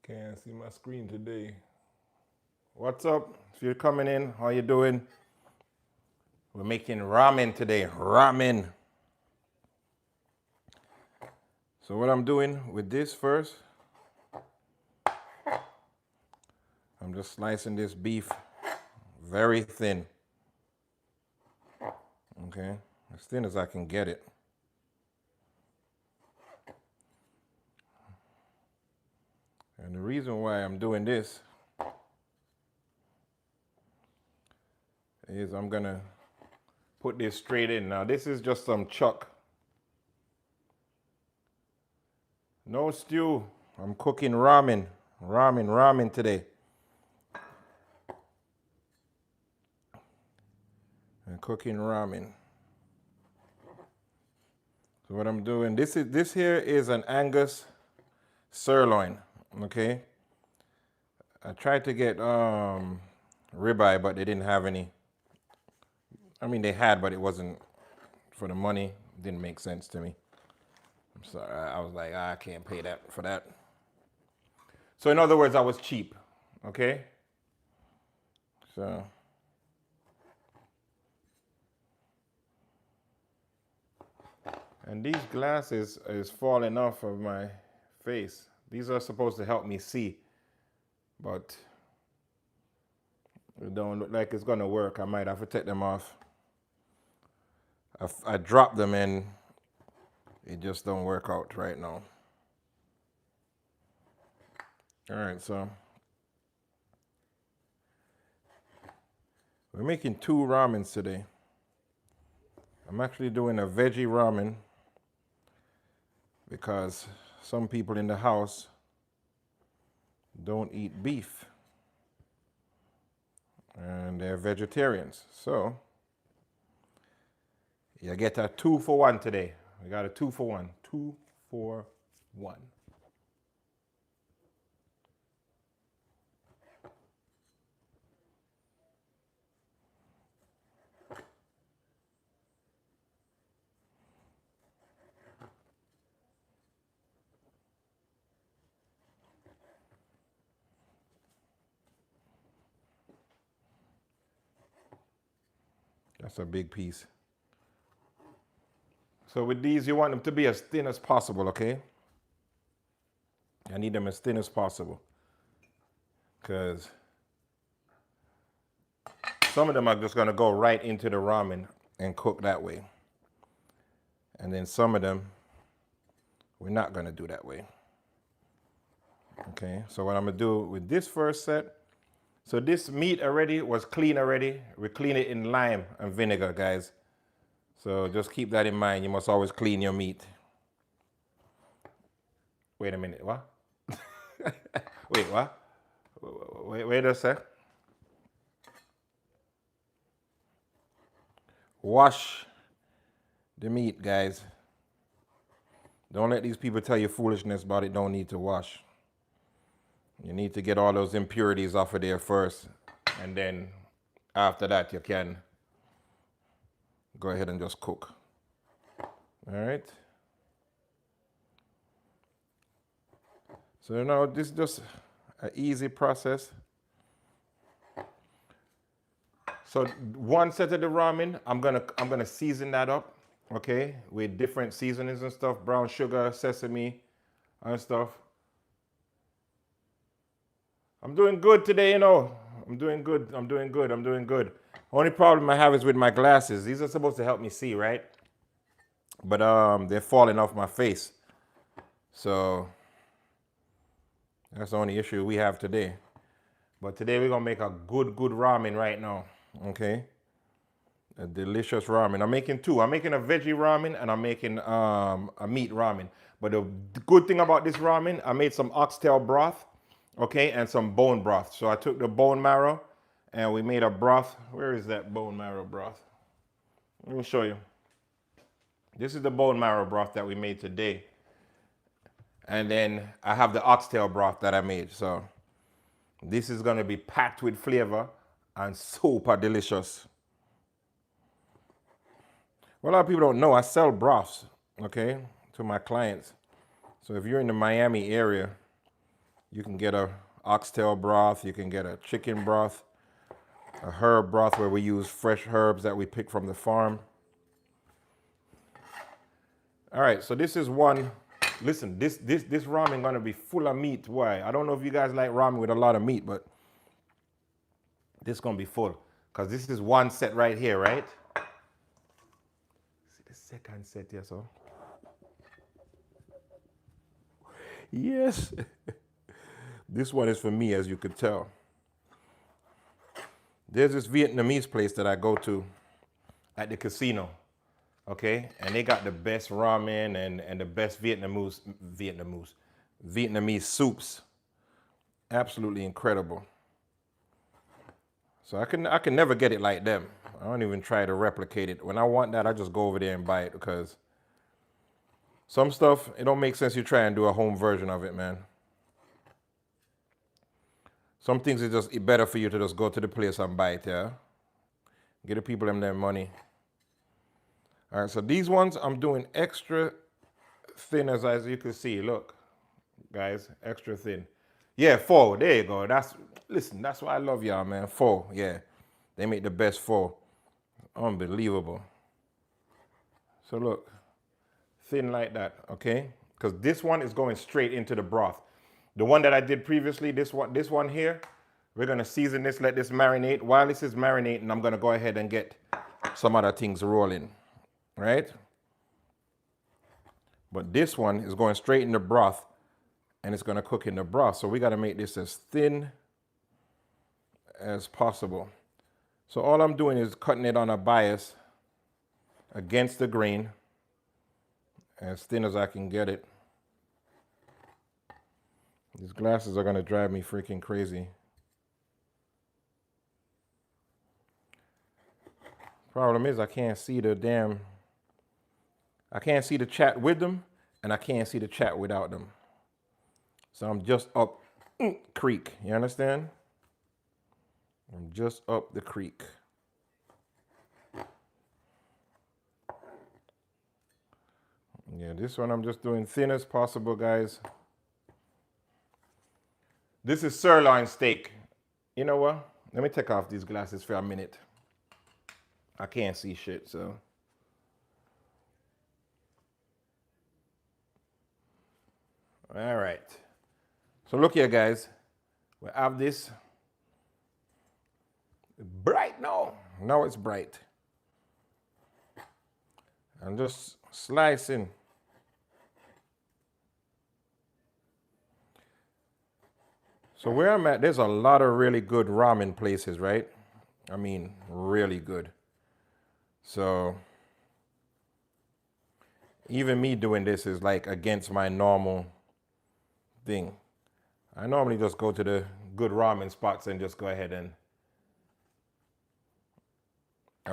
Can't see my screen today. What's up? If you're coming in, how you doing? We're making ramen today. Ramen. So what I'm doing with this first, I'm just slicing this beef very thin. Okay, as thin as I can get it. And the reason why I'm doing this is I'm gonna put this straight in. Now this is just some chuck. No stew. I'm cooking ramen. Ramen today. I'm cooking ramen. So what I'm doing, this here is an Angus sirloin. Okay. I tried to get ribeye, but they didn't have any. I mean, they had, but it wasn't for the money. It didn't make sense to me. I'm sorry. I was like, I can't pay that for that. So in other words, I was cheap. Okay. So. And these glasses is falling off of my face. These are supposed to help me see, but it don't look like it's gonna work. I might have to take them off. I dropped them and it just don't work out right now. All right, so we're making 2 ramens today. I'm actually doing a veggie ramen because some people in the house don't eat beef and they're vegetarians. So you get a 2-for-1 today. We got a 2-for-1. 2-for-1. That's a big piece. So with these, you want them to be as thin as possible, okay? I need them as thin as possible because some of them are just gonna go right into the ramen and cook that way. And then some of them, we're not gonna do that way. Okay, so what I'm gonna do with this first set, so this meat already was clean already. We clean it in lime and vinegar, guys. So just keep that in mind. You must always clean your meat. Wait a minute, what? Wait, what? Wait a sec. Wash the meat, guys. Don't let these people tell you foolishness about it. Don't need to wash. You need to get all those impurities off of there first. And then after that, you can go ahead and just cook. All right. So now this is just an easy process. So one set of the ramen, I'm gonna season that up, okay, with different seasonings and stuff, brown sugar, sesame, and stuff. I'm doing good today, you know. I'm doing good. Only problem I have is with my glasses. These are supposed to help me see, right? But they're falling off my face. So that's the only issue we have today. But today we're gonna make a good ramen right now. Okay. A delicious ramen. I'm making 2. I'm making a veggie ramen and I'm making a meat ramen. But the good thing about this ramen, I made some oxtail broth, okay, and some bone broth. So I took the bone marrow and we made a broth. Where is that bone marrow broth? Let me show you. This is the bone marrow broth that we made today. And then I have the oxtail broth that I made. So this is gonna be packed with flavor and super delicious. Well, a lot of people don't know I sell broths, okay, to my clients. So if you're in the Miami area, You can get a oxtail broth, you can get a chicken broth, a herb broth where we use fresh herbs that we pick from the farm. All right, so this is one. Listen, this ramen gonna be full of meat. Why? I don't know if you guys like ramen with a lot of meat, but this gonna be full. Because this is one set right here, right? See the second set here, so. Yes. This one is for me, as you could tell. There's this Vietnamese place that I go to at the casino, okay? And they got the best ramen and the best Vietnamese soups. Absolutely incredible. So I can never get it like them. I don't even try to replicate it. When I want that, I just go over there and buy it because some stuff, it don't make sense you try and do a home version of it, man. Some things is just better for you to just go to the place and buy it, yeah? Get the people them their money. All right, so these ones I'm doing extra thin as you can see. Look, guys, extra thin. Yeah, 4. There you go. Listen, that's why I love y'all, man. 4, yeah. They make the best 4. Unbelievable. So look, thin like that, okay? Because this one is going straight into the broth. The one that I did previously, this one here, we're gonna season this, let this marinate. While this is marinating, I'm gonna go ahead and get some other things rolling, right? But this one is going straight in the broth and it's gonna cook in the broth. So we gotta make this as thin as possible. So all I'm doing is cutting it on a bias against the grain, as thin as I can get it. These glasses are gonna drive me freaking crazy. Problem is I can't see the chat with them and I can't see the chat without them. So I'm just up creek, you understand? I'm just up the creek. Yeah, this one I'm just doing thin as possible, guys. This is sirloin steak. You know what? Let me take off these glasses for a minute. I can't see shit, so. All right. So look here, guys. We have this. Bright now. Now it's bright. I'm just slicing. So where I'm at, there's a lot of really good ramen places, right? I mean, really good. So even me doing this is like against my normal thing. I normally just go to the good ramen spots and just go ahead and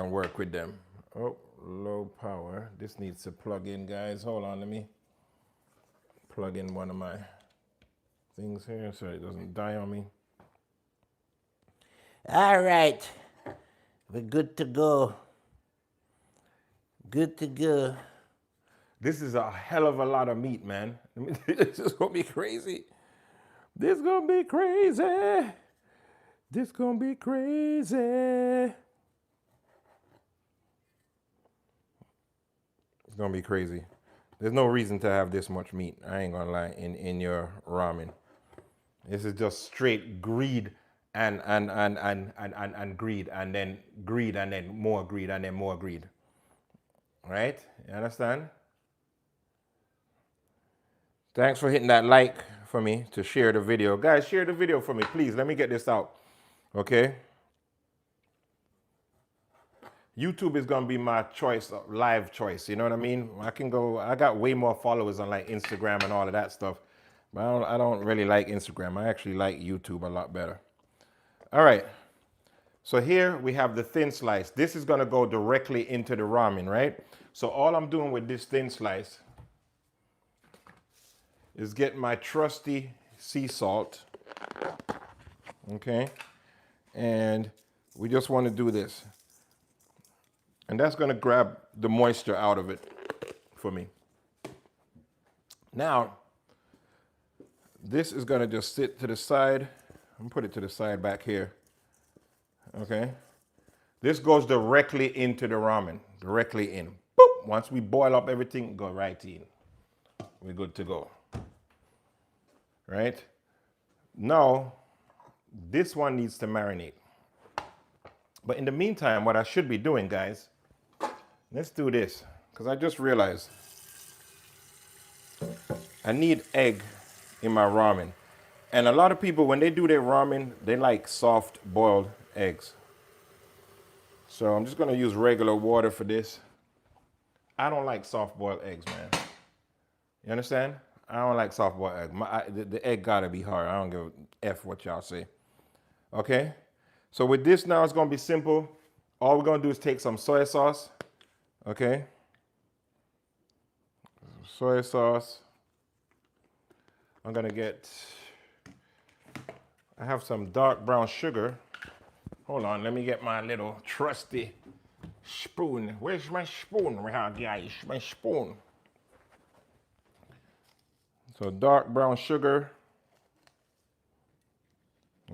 work with them. Oh, low power. This needs to plug in, guys. Hold on, let me plug in one of my things here so it doesn't die on me. All right, we're good to go. Good to go. This is a hell of a lot of meat, man. This is gonna be crazy. This gonna be crazy. This gonna be crazy. It's gonna be crazy. There's no reason to have this much meat. I ain't gonna lie, in your ramen. This is just straight greed and greed and then greed and then more greed and then more greed. Right? You understand? Thanks for hitting that like for me to share the video. Guys, share the video for me, please. Let me get this out. Okay? YouTube is gonna be my choice, live choice. You know what I mean? I got way more followers on like Instagram and all of that stuff. But I don't really like Instagram. I actually like YouTube a lot better. All right. So here we have the thin slice. This is gonna go directly into the ramen, right? So all I'm doing with this thin slice is get my trusty sea salt. Okay? And we just want to do this. And that's going to grab the moisture out of it for me. Now, This is gonna just sit to the side. I'm gonna put it to the side back here. Okay. This goes directly into the ramen, directly in. Boop. Once we boil up everything, go right in. We're good to go. Right? Now, this one needs to marinate. But in the meantime, what I should be doing, guys, let's do this. Because I just realized I need egg in my ramen. And a lot of people, when they do their ramen, they like soft boiled eggs. So I'm just gonna use regular water for this. I don't like soft boiled eggs, man. You understand? I don't like soft boiled egg. The egg gotta be hard. I don't give a F what y'all say. Okay? So with this now, it's gonna be simple. All we're gonna do is take some soy sauce. Okay? Soy sauce. I'm gonna get, I have some dark brown sugar. Hold on, let me get my little trusty spoon. Where's my spoon? Guys, my spoon. So dark brown sugar.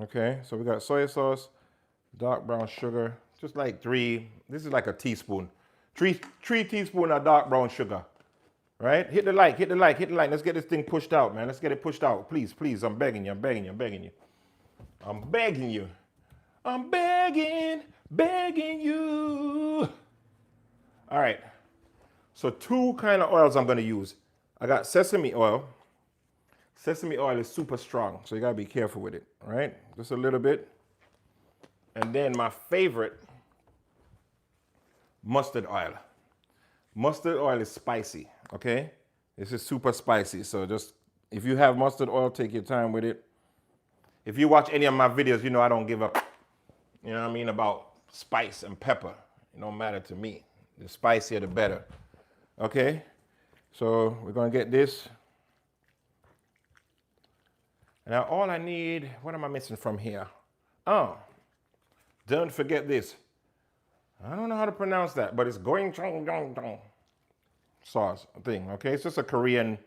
Okay, so we got soy sauce, dark brown sugar, just like 3, this is like a teaspoon. 3 teaspoons of dark brown sugar. Right? Hit the like, hit the like, hit the like. Let's get this thing pushed out, man. Let's get it pushed out. Please, please, I'm begging you, I'm begging you, I'm begging you. I'm begging you. I'm begging you. All right. So 2 kind of oils I'm going to use. I got sesame oil. Sesame oil is super strong, so you got to be careful with it, all right? Just a little bit. And then my favorite, mustard oil. Mustard oil is spicy, okay? This is super spicy, so just, if you have mustard oil, take your time with it. If you watch any of my videos, you know I don't give up, you know what I mean, about spice and pepper. It don't matter to me. The spicier, the better. Okay? So we're gonna get this. Now all I need, what am I missing from here? Oh, don't forget this. I don't know how to pronounce that, but it's gochujang sauce thing, okay? It's just a Korean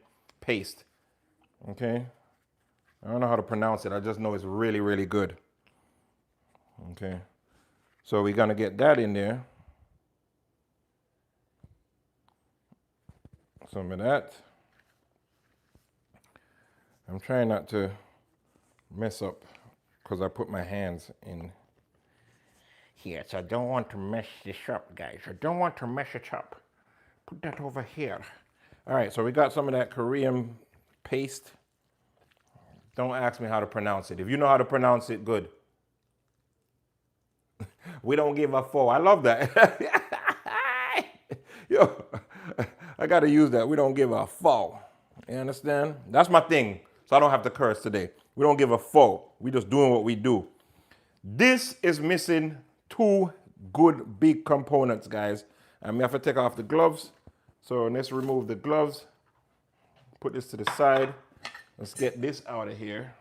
paste, okay? I don't know how to pronounce it. I just know it's really, really good. Okay. So we're going to get that in there. Some of that. I'm trying not to mess up because I put my hands in here. So I don't want to mess this up, guys. I don't want to mess it up. Put that over here. All right, so we got some of that Korean paste. Don't ask me how to pronounce it. If you know how to pronounce it, good. We don't give a fuck. I love that. Yo, I got to use that. We don't give a fuck. You understand? That's my thing. So I don't have to curse today. We don't give a fuck. We just doing what we do. This is missing 2 good big components, guys. And we have to take off the gloves. So let's remove the gloves. Put this to the side. Let's get this out of here.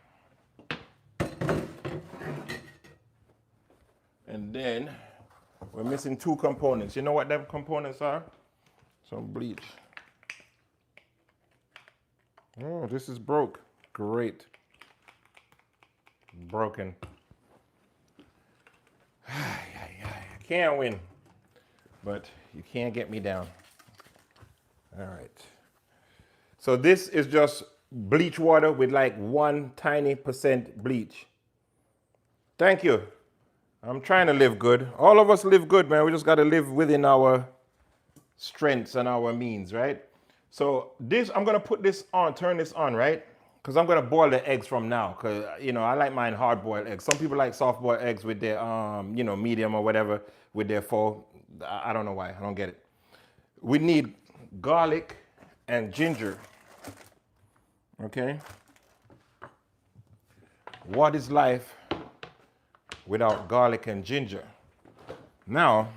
And then we're missing 2 components. You know what them components are? Some bleach. Oh, this is broke. Great. Broken. I can't win, but you can't get me down. All right. So this is just bleach water with like 1 tiny % bleach. Thank you. I'm trying to live good. All of us live good, man. We just got to live within our strengths and our means, right? So this, I'm going to put this on, turn this on, right? Because I'm going to boil the eggs from now. Because, you know, I like mine hard-boiled eggs. Some people like soft-boiled eggs with their, you know, medium or whatever, with their full. I don't know why. I don't get it. We need garlic and ginger. Okay? What is life without garlic and ginger? Now,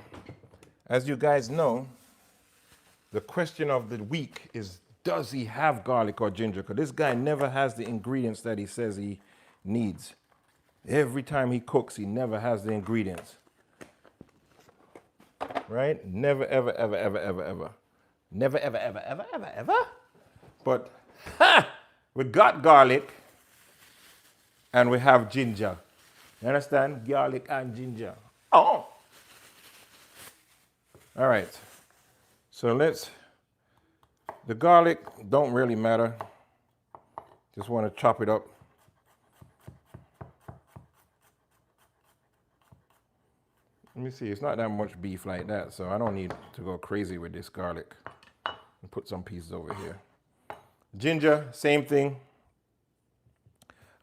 as you guys know, the question of the week is, does he have garlic or ginger? Because this guy never has the ingredients that he says he needs. Every time he cooks, he never has the ingredients. Right? Never, ever, ever, ever, ever, ever. Never, ever, ever, ever, ever, ever. But, ha! We got garlic. and we have ginger. You understand? Garlic and ginger. Oh! All right. So the garlic don't really matter. Just want to chop it up. Let me see, it's not that much beef like that, so I don't need to go crazy with this garlic. I'll put some pieces over here. Ginger, same thing.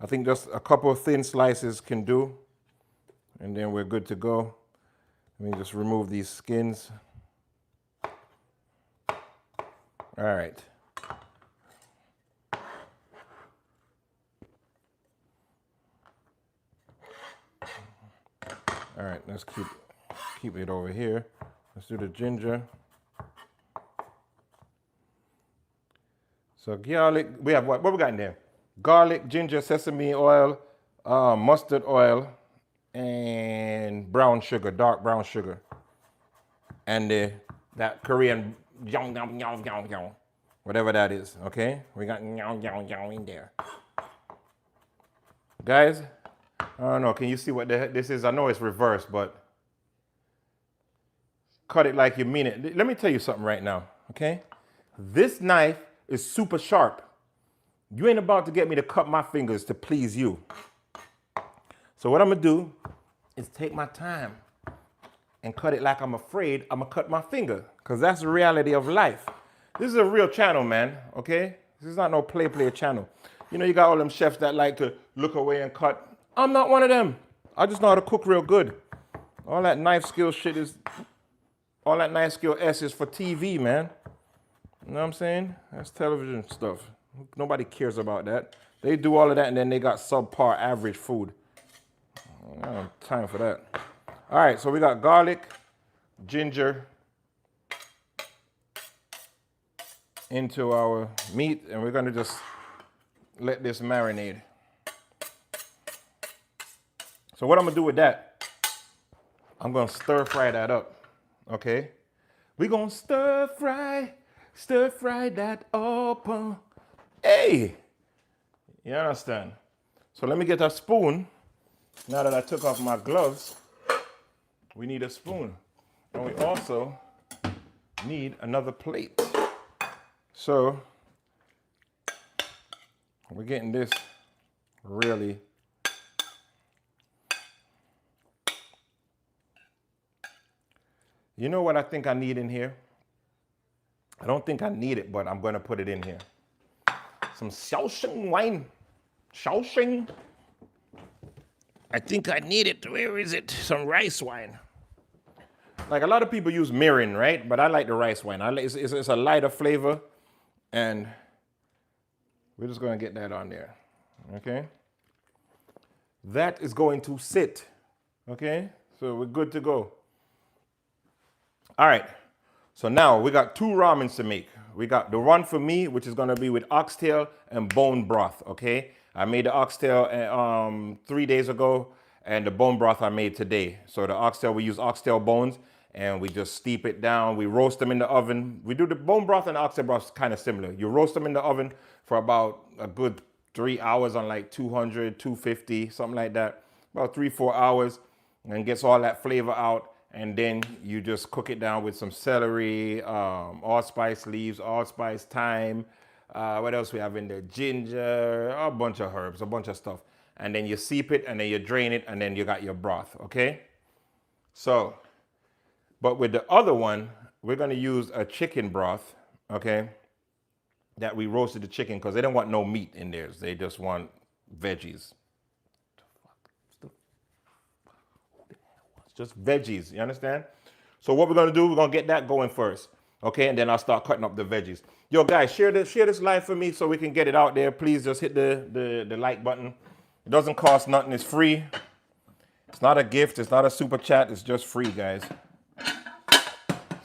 I think just a couple of thin slices can do, and then we're good to go. Let me just remove these skins. All right. All right, let's keep it over here. Let's do the ginger. So garlic, we have what we got in there? Garlic, ginger, sesame oil, mustard oil, and brown sugar, dark brown sugar. And that Korean whatever that is, okay? We got in there. Guys, I don't know, can you see what this is? I know it's reversed, but cut it like you mean it. Let me tell you something right now, okay? This knife is super sharp. You ain't about to get me to cut my fingers to please you. So what I'm gonna do is take my time and cut it like I'm afraid I'm gonna cut my finger, because that's the reality of life. This is a real channel, man, okay? This is not no play channel. You know, you got all them chefs that like to look away and cut. I'm not one of them. I just know how to cook real good. All that knife skill shit is, all that knife skill S is for TV, man. You know what I'm saying? That's television stuff. Nobody cares about that. They do all of that and then they got subpar average food. I don't have time for that. All right, so we got garlic, ginger into our meat, and we're gonna just let this marinate. So what I'm gonna do with that, I'm gonna stir fry that up, okay? We're gonna stir fry that up. Hey, you understand? So let me get a spoon. Now that I took off my gloves, we need a spoon. And we also need another plate. So we're getting this really You know what I think I need in here? I don't think I need it, but I'm going to put it in here. Some Shaoxing wine. Shaoxing. I think I need it. Where is it? Some rice wine. Like a lot of people use mirin, right? But I like the rice wine. It's a lighter flavor. And we're just going to get that on there. Okay? That is going to sit. Okay? So we're good to go. All right. So now we got two ramens to make. We got the one for me, which is going to be with oxtail and bone broth, okay? I made the oxtail 3 days ago, and the bone broth I made today. So the oxtail, we use oxtail bones, and we just steep it down. We roast them in the oven. We do the bone broth and oxtail broth kind of similar. You roast them in the oven for about a good 3 hours on like 200, 250, something like that. About 3-4 hours, and gets all that flavor out. And then you just cook it down with some celery, allspice leaves, allspice, thyme. What else we have in there? Ginger, a bunch of herbs, a bunch of stuff. And then you steep it, and then you drain it, and then you got your broth, okay? So, but with the other one, we're gonna use a chicken broth, okay? That we roasted the chicken, because they don't want no meat in theirs. They just want veggies. Just veggies, you understand? So what we're gonna do, we're gonna get that going first, okay? And then I'll start cutting up the veggies. Yo, guys, share this live for me so we can get it out there. Please just hit the like button. It doesn't cost nothing, it's free. It's not a gift, it's not a super chat, it's just free, guys.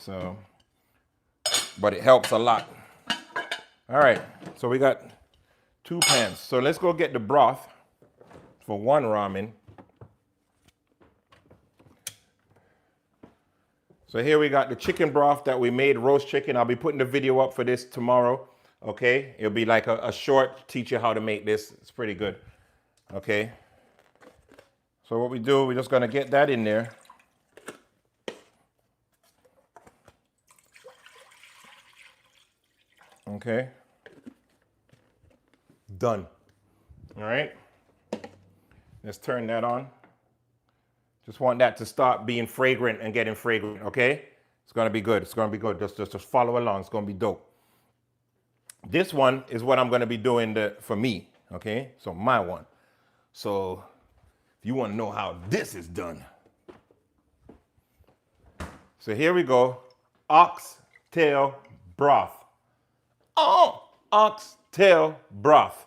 So, but it helps a lot. All right, so we got 2 pans. So let's go get the broth for one ramen. So here we got the chicken broth that we made, roast chicken. I'll be putting the video up for this tomorrow, okay? It'll be like a short, teach you how to make this. It's pretty good, okay? So what we do, we're just gonna get that in there. Okay. Done. All right. Let's turn that on. Just want that to start being fragrant and getting fragrant, okay? It's gonna be good. It's gonna be good. Just follow along. It's gonna be dope. This one is what I'm gonna be doing for me, okay? So my one. So if you want to know how this is done. So here we go. Oxtail broth. Oh, oxtail broth.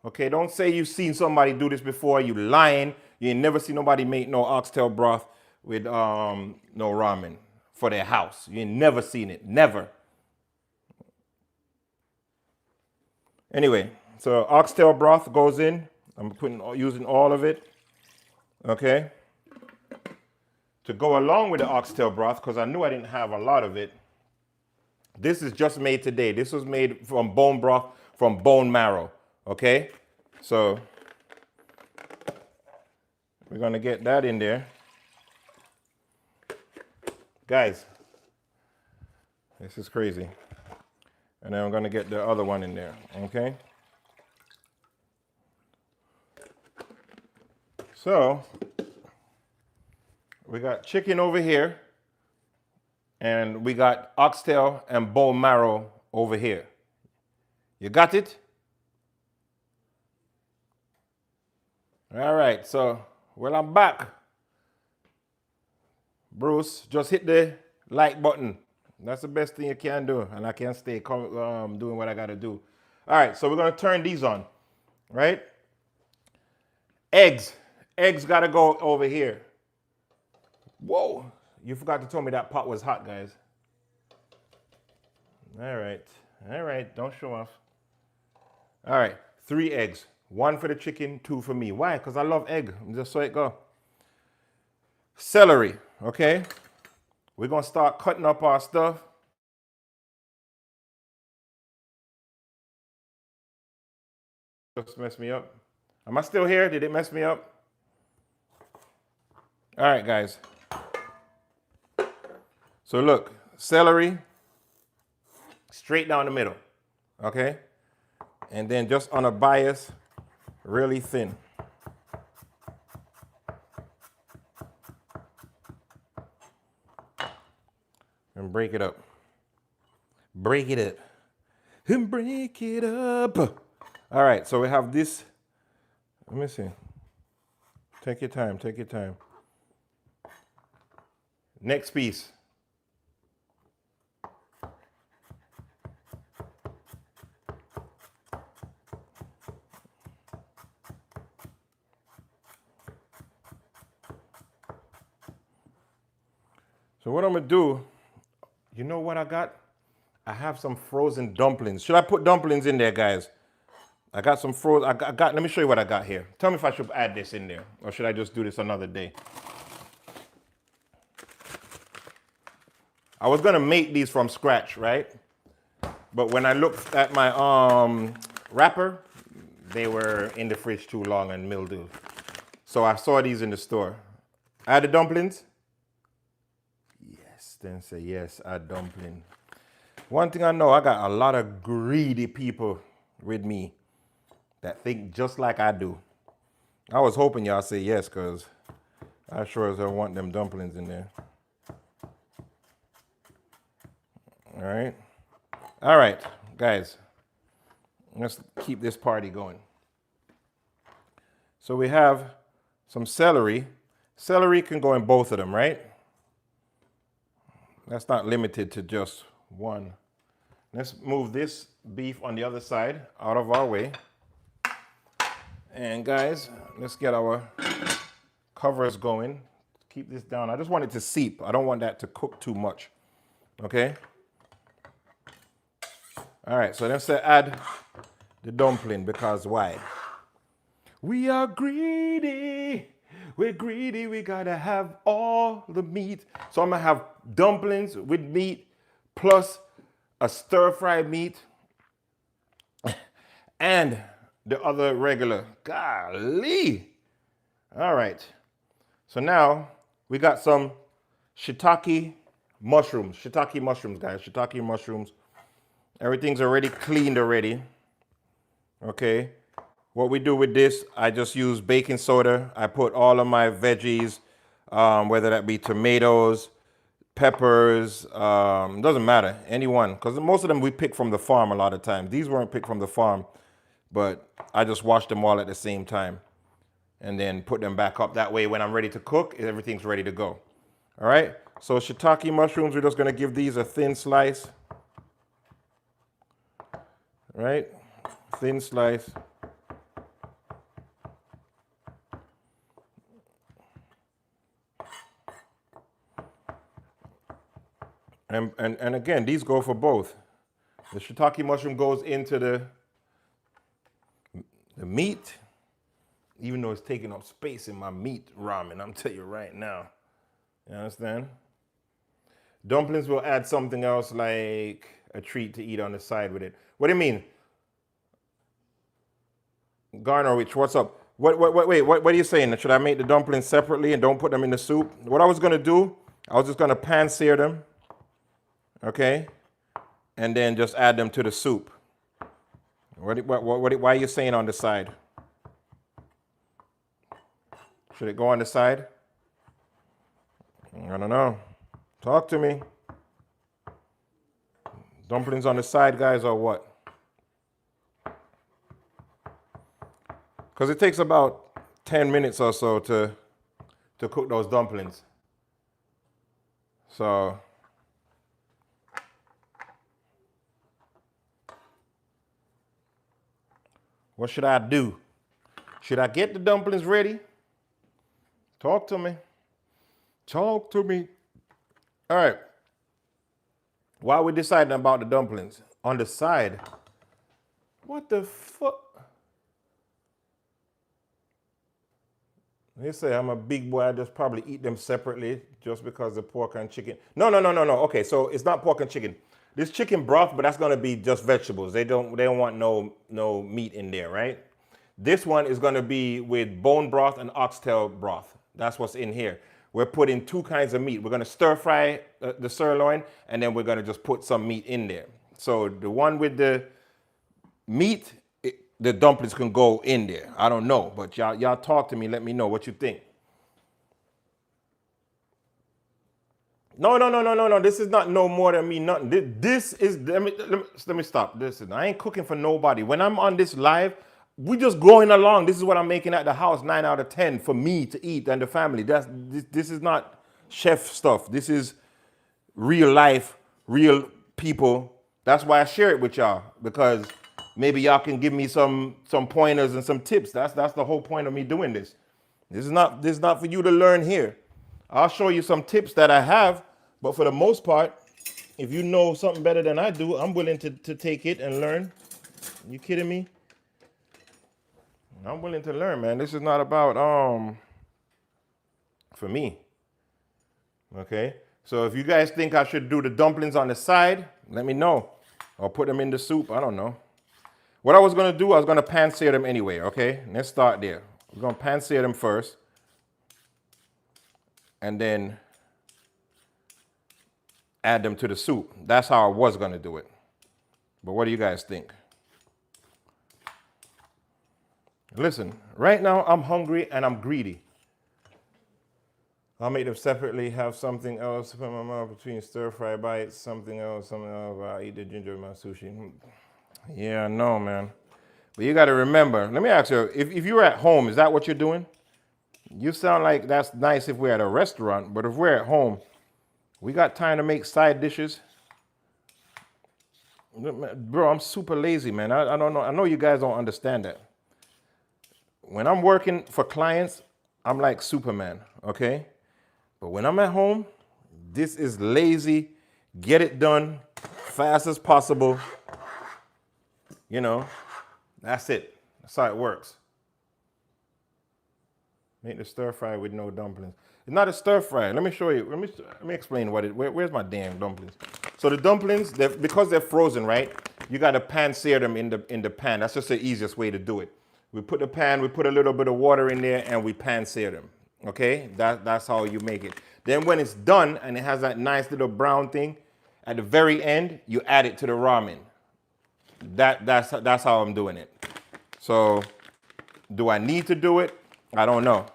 Okay, don't say you've seen somebody do this before. You lying. You ain't never seen nobody make no oxtail broth with no ramen for their house. You ain't never seen it. Never. Anyway, so oxtail broth goes in. I'm using all of it. Okay. To go along with the oxtail broth, because I knew I didn't have a lot of it. This is just made today. This was made from bone broth, from bone marrow. Okay. So we're going to get that in there. Guys, this is crazy. And then I'm going to get the other one in there. Okay. So we got chicken over here, and we got oxtail and bone marrow over here. You got it? All right, so, well, I'm back. Bruce, just hit the like button. That's the best thing you can do, and I can stay doing what I got to do. All right, so we're going to turn these on, right? Eggs. Eggs got to go over here. Whoa, you forgot to tell me that pot was hot, guys. All right, don't show off. All right, 3 eggs. 1 for the chicken, 2 for me. Why? Because I love egg, just so it go. Celery, okay? We're going to start cutting up our stuff. Just messed me up. Am I still here? Did it mess me up? All right, guys. So look, celery, straight down the middle, okay? And then just on a bias, really thin. And break it up. Break it up. And break it up. All right, so we have this. Let me see. Take your time, take your time. Next piece. So what I'm gonna do, you know what I got? I have some frozen dumplings. Should I put dumplings in there, guys? I got some frozen, let me show you what I got here. Tell me if I should add this in there, or should I just do this another day? I was gonna make these from scratch, right? But when I looked at my wrapper, they were in the fridge too long and mildew. So I saw these in the store. Add the dumplings? Yes, then say yes, add dumpling. One thing I know, I got a lot of greedy people with me that think just like I do. I was hoping y'all say yes, because I sure as hell want them dumplings in there. All right, guys, let's keep this party going. So we have some celery. Celery can go in both of them, right? That's not limited to just one. Let's move this beef on the other side out of our way. And guys, let's get our covers going. Keep this down. I just want it to seep. I don't want that to cook too much. Okay? All right, so let's add the dumpling, because why? We are greedy. We're greedy. We gotta have all the meat. So I'm gonna have dumplings with meat plus a stir-fried meat and the other regular. Golly. All right. So now we got some shiitake mushrooms. Shiitake mushrooms, guys. Shiitake mushrooms. Everything's already cleaned already. Okay. What we do with this, I just use baking soda. I put all of my veggies, whether that be tomatoes, peppers, doesn't matter, any one. Because most of them we pick from the farm a lot of times. These weren't picked from the farm, but I just wash them all at the same time and then put them back up. That way when I'm ready to cook, everything's ready to go. All right, so shiitake mushrooms, we're just gonna give these a thin slice. All right, thin slice. And again, these go for both. The shiitake mushroom goes into the meat, even though it's taking up space in my meat ramen, I'm telling you right now. You understand? Dumplings will add something else like a treat to eat on the side with it. What do you mean? Garnishing, what's up? Wait, what are you saying? Should I make the dumplings separately and don't put them in the soup? What I was gonna do, I was just gonna pan sear them, okay? And then just add them to the soup. Why are you saying on the side? Should it go on the side? I don't know. Talk to me. Dumplings on the side, guys, or what? Because it takes about 10 minutes or so to cook those dumplings. So, what should I do? Should I get the dumplings ready? Talk to me. Talk to me. All right. Why are we deciding about the dumplings? On the side. What the fuck? They say I'm a big boy. I just probably eat them separately just because of pork and chicken. No. Okay, so it's not pork and chicken. This chicken broth, but that's gonna be just vegetables. They don't want no meat in there, right? This one is gonna be with bone broth and oxtail broth. That's what's in here. We're putting two kinds of meat. We're gonna stir fry the sirloin, and then we're gonna just put some meat in there. So the one with the meat, the dumplings can go in there. I don't know, but y'all talk to me. Let me know what you think. No. This is not no more than me. Nothing. This is. Let me stop. Listen, I ain't cooking for nobody. When I'm on this live, we just going along. This is what I'm making at the house. 9 out of 10 for me to eat and the family. This is not chef stuff. This is real life, real people. That's why I share it with y'all, because maybe y'all can give me some pointers and some tips. That's the whole point of me doing this. This is not for you to learn here. I'll show you some tips that I have, but for the most part, if you know something better than I do, I'm willing to take it and learn. You kidding me? I'm willing to learn, man. This is not about for me. Okay? So if you guys think I should do the dumplings on the side, let me know. Or put them in the soup. I don't know. What I was gonna do, I was gonna pan sear them anyway, okay? Let's start there. We're gonna pan sear them first. And then add them to the soup. That's how I was gonna do it. But what do you guys think? Listen, right now I'm hungry and I'm greedy. I'll make them separately, have something else, put my mouth between stir fry bites, something else, I'll eat the ginger with my sushi. Yeah, I know, man. But you gotta remember, let me ask you, if you're at home, is that what you're doing? You sound like that's nice if we're at a restaurant, but if we're at home, we got time to make side dishes. Bro, I'm super lazy, man. I don't know. I know you guys don't understand that. When I'm working for clients, I'm like Superman, okay? But when I'm at home, this is lazy, get it done, fast as possible. You know, that's it. That's how it works. Make the stir fry with no dumplings. It's not a stir fry. Let me show you. Let me explain what it. Where's my damn dumplings? So the dumplings, because they're frozen, right? You got to pan sear them in the pan. That's just the easiest way to do it. We put the pan, we put a little bit of water in there, and we pan sear them. Okay, that's how you make it. Then when it's done and it has that nice little brown thing, at the very end, you add it to the ramen. That's how I'm doing it. So, do I need to do it? I don't know.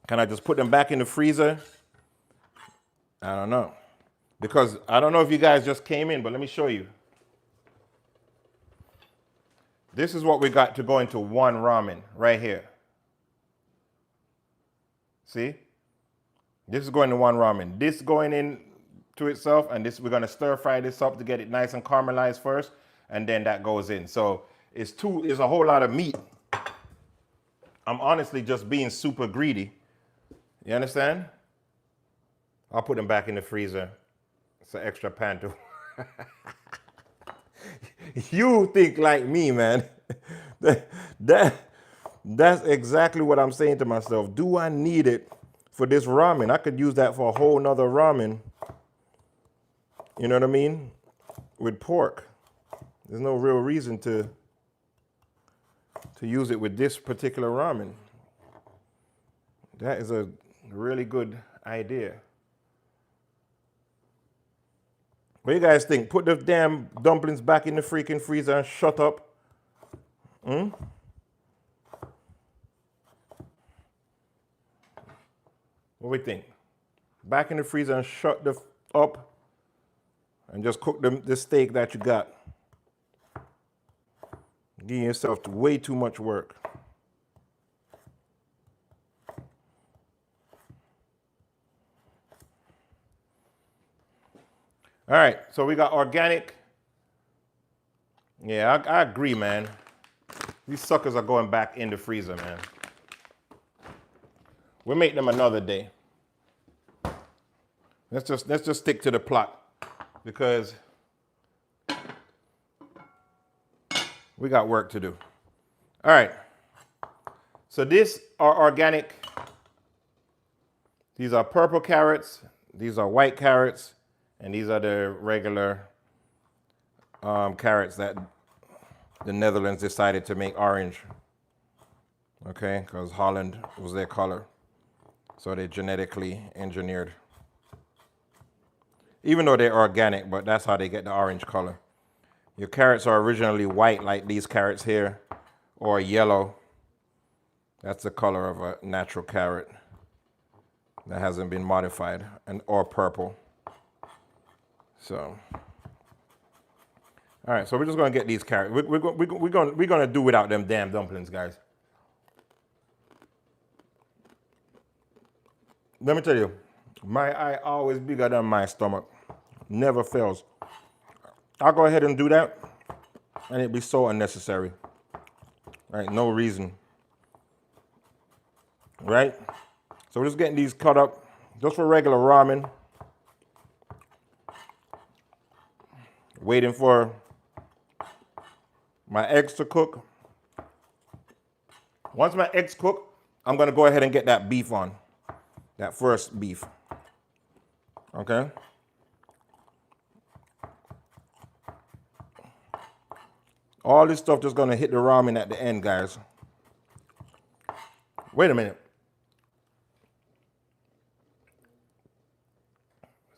Can I just put them back in the freezer? I don't know. Because I don't know if you guys just came in, but let me show you. This is what we got to go into one ramen right here. See? This is going to one ramen. This going in to itself, and this we're gonna stir fry this up to get it nice and caramelized first, and then that goes in. So it's a whole lot of meat. I'm honestly just being super greedy. You understand? I'll put them back in the freezer. It's an extra pan too. You think like me, man. That's exactly what I'm saying to myself. Do I need it for this ramen? I could use that for a whole nother ramen. You know what I mean? With pork. There's no real reason to use it with this particular ramen. That is a really good idea. What do you guys think? Put the damn dumplings back in the freaking freezer and shut up. What do we think? Back in the freezer and shut the up and just cook the steak that you got. Giving yourself way too much work. All right, so we got organic. Yeah, I agree, man. These suckers are going back in the freezer, man. We'll make them another day. Let's just stick to the plot because we got work to do. All right. So these are organic. These are purple carrots. These are white carrots. And these are the regular carrots that the Netherlands decided to make orange. Okay, because Holland was their color. So they genetically engineered. Even though they're organic, but that's how they get the orange color. Your carrots are originally white, like these carrots here, or yellow. That's the color of a natural carrot that hasn't been modified, or purple. So, all right, so we're just gonna get these carrots. We're gonna do without them damn dumplings, guys. Let me tell you, my eye always bigger than my stomach. Never fails. I'll go ahead and do that, and it'd be so unnecessary. Right, no reason. Right? So we're just getting these cut up, just for regular ramen. Waiting for my eggs to cook. Once my eggs cook, I'm gonna go ahead and get that beef on. That first beef. Okay? All this stuff just gonna hit the ramen at the end, guys. Wait a minute.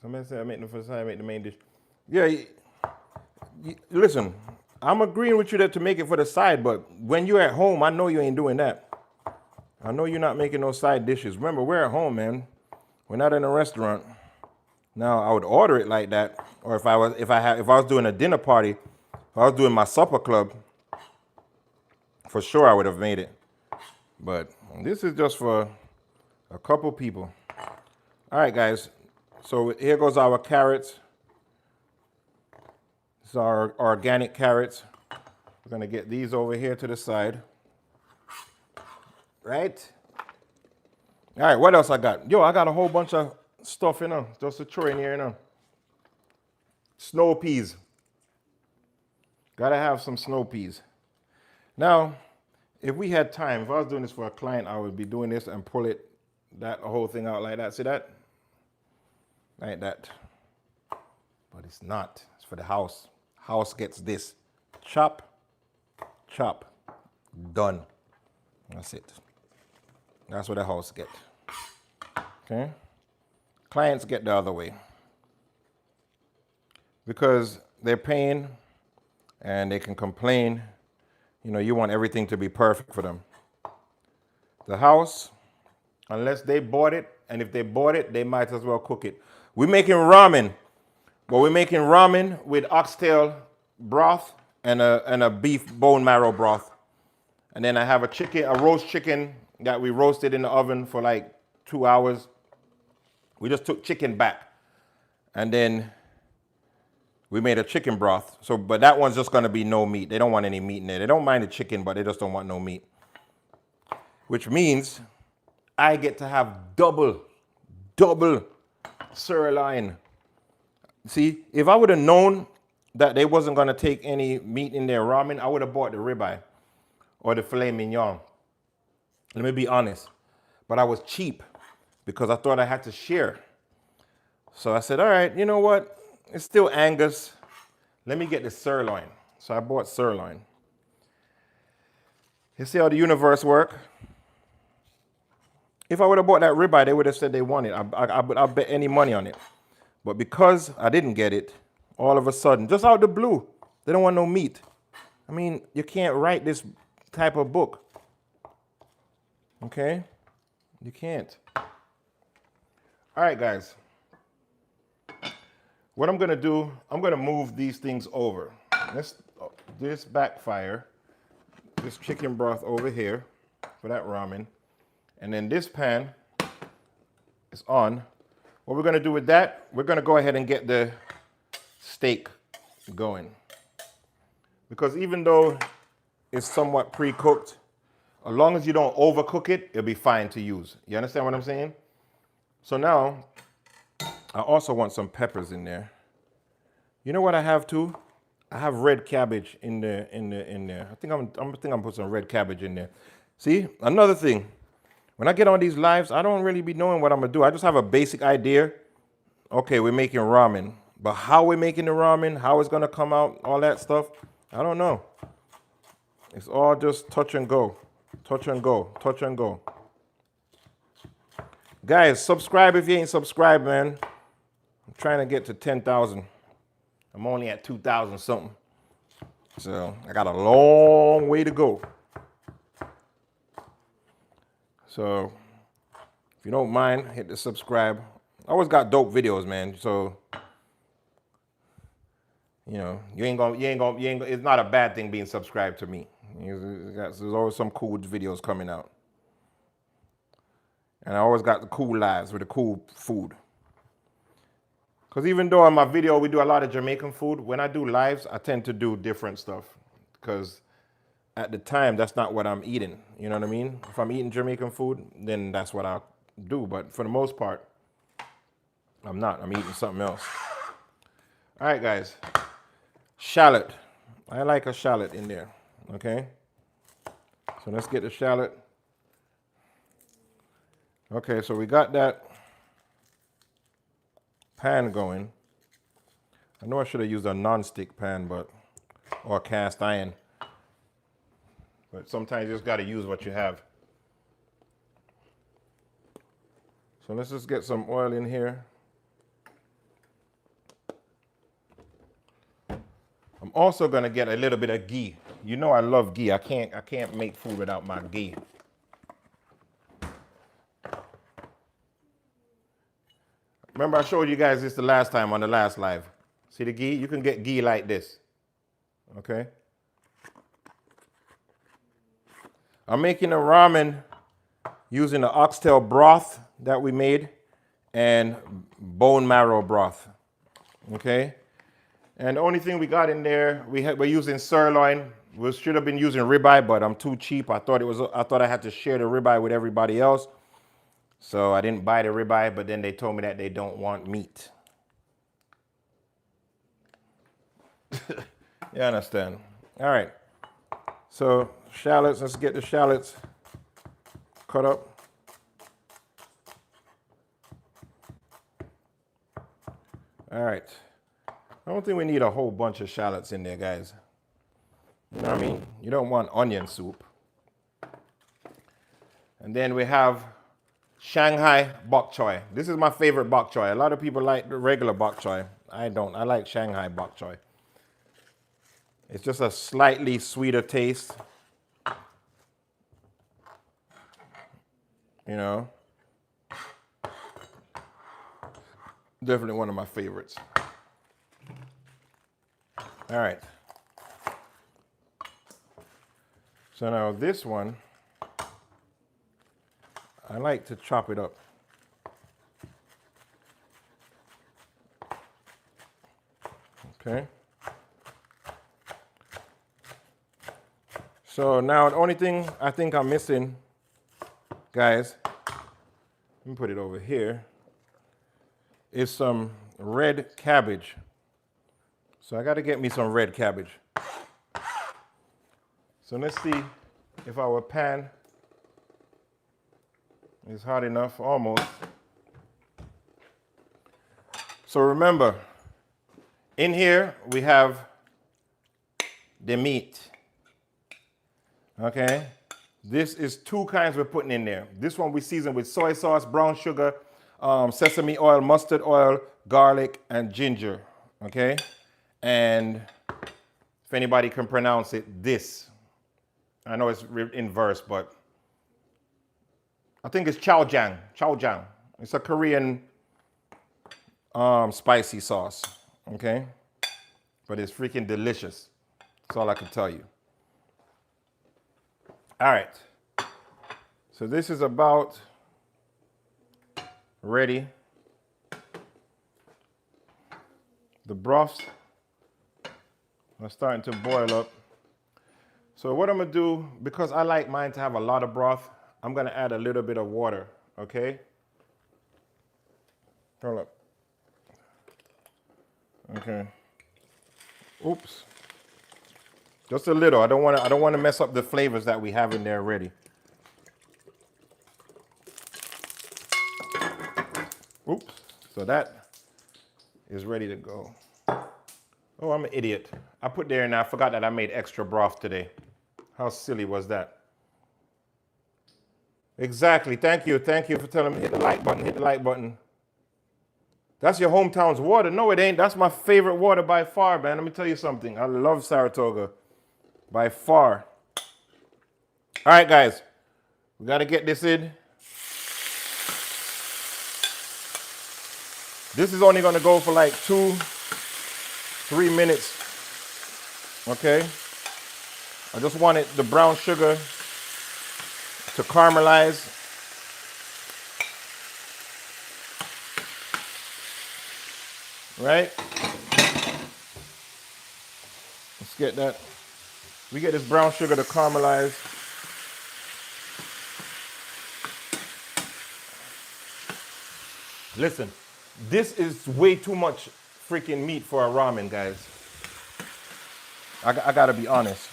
Somebody said I make the first time I make the main dish. Yeah, listen, I'm agreeing with you that to make it for the side, but when you're at home, I know you ain't doing that. I know you're not making those side dishes. Remember, we're at home, man. We're not in a restaurant. Now, I would order it like that, or if I was doing a dinner party, if I was doing my supper club, for sure I would have made it. But this is just for a couple people. All right, guys. So here goes our carrots. These are our organic carrots. We're gonna get these over here to the side. Right? All right, what else I got? Yo, I got a whole bunch of stuff, just to throw in here, Snow peas. Gotta have some snow peas. Now, if we had time, if I was doing this for a client, I would be doing this and pull that whole thing out like that. See that? Like that. But it's not. It's for the house. House gets this. Chop, chop, done. That's it. That's what the house get. Okay? Clients get the other way. Because they're paying and they can complain. You know, you want everything to be perfect for them. The house, unless they bought it, and if they bought it, they might as well cook it. We're making ramen, but we're making ramen with oxtail broth and a beef bone marrow broth. And then I have a roast chicken that we roasted in the oven for like 2 hours. We just took chicken back. And then we made a chicken broth. So, but that one's just gonna be no meat. They don't want any meat in there. They don't mind the chicken, but they just don't want no meat. Which means I get to have double sirloin. See, if I would have known that they wasn't gonna take any meat in their ramen, I would have bought the ribeye or the filet mignon. Let me be honest. But I was cheap because I thought I had to share. So I said, all right, you know what? It's still Angus. Let me get the sirloin. So I bought sirloin. You see how the universe works? If I would have bought that ribeye, they would have said they want it. I bet any money on it. But because I didn't get it, all of a sudden, just out the blue, they don't want no meat. I mean, you can't write this type of book. Okay? You can't. All right, guys. What I'm going to do, I'm going to move these things over. This backfire, this chicken broth over here for that ramen. And then this pan is on. What we're going to do with that, we're going to go ahead and get the steak going. Because even though it's somewhat pre-cooked, as long as you don't overcook it, it'll be fine to use. You understand what I'm saying? So now, I also want some peppers in there. You know what I have too? I have red cabbage in there. I think I'm put some red cabbage in there. See, another thing. When I get on these lives, I don't really be knowing what I'm gonna do. I just have a basic idea. Okay, we're making ramen, but how we're making the ramen, how it's gonna come out, all that stuff, I don't know. It's all just touch and go, touch and go, touch and go. Guys, subscribe if you ain't subscribed, man. I'm trying to get to 10,000. I'm only at 2,000 something. So I got a long way to go. So if you don't mind, hit the subscribe. I always got dope videos, man. So, you know, it's not a bad thing being subscribed to me. There's always some cool videos coming out. And I always got the cool lives with the cool food. Because even though on my video we do a lot of Jamaican food, when I do lives, I tend to do different stuff. Because at the time, that's not what I'm eating. You know what I mean? If I'm eating Jamaican food, then that's what I'll do. But for the most part, I'm not. I'm eating something else. All right, guys. Shallot. I like a shallot in there. Okay? So let's get the shallot. Okay, so we got that pan going. I know I should have used a non-stick pan, or a cast iron. But sometimes you just got to use what you have. So let's just get some oil in here. I'm also going to get a little bit of ghee. You know I love ghee. I can't make food without my ghee. Remember I showed you guys this the last time on the last live. See the ghee? You can get ghee like this. Okay? I'm making a ramen using the oxtail broth that we made and bone marrow broth. Okay? And the only thing we got in there, we're using sirloin. We should have been using ribeye, but I'm too cheap. I thought I had to share the ribeye with everybody else. So I didn't buy the ribeye, but then they told me that they don't want meat. You understand? All right. So shallots, let's get the shallots cut up. All right. I don't think we need a whole bunch of shallots in there, guys. You know what I mean? You don't want onion soup. And And then we have Shanghai bok choy. This is my favorite bok choy. A lot of people like the regular bok choy. I don't. I like Shanghai bok choy. It's just a slightly sweeter taste. You know. Definitely one of my favorites. All right. So now this one, I like to chop it up. Okay. So now the only thing I think I'm missing, guys, let me put it over here, is some red cabbage. So I got to get me some red cabbage. So let's see if our pan is hot enough, almost. So remember, in here we have the meat. Okay? This is two kinds we're putting in there. This one we season with soy sauce, brown sugar, sesame oil, mustard oil, garlic, and ginger. Okay? And if anybody can pronounce it, this. I know it's inverse, but I think it's chaojang. Chaojang. It's a Korean spicy sauce. Okay? But it's freaking delicious. That's all I can tell you. All right. So this is about ready. The broths are starting to boil up. So what I'm gonna do, because I like mine to have a lot of broth, I'm gonna add a little bit of water, okay? Hold up. Okay. Oops. Just a little. I don't want to mess up the flavors that we have in there already. Oops. So that is ready to go. Oh, I'm an idiot. I put there and I forgot that I made extra broth today. How silly was that? Exactly. Thank you. Thank you for telling me. Hit the like button. Hit the like button. That's your hometown's water. No, it ain't. That's my favorite water by far, man. Let me tell you something. I love Saratoga. By far. All right, guys. We got to get this in. This is only going to go for like 2-3 minutes. Okay? I just wanted the brown sugar to caramelize. Right? Let's get that. We get this brown sugar to caramelize. Listen, this is way too much freaking meat for a ramen, guys. I gotta be honest.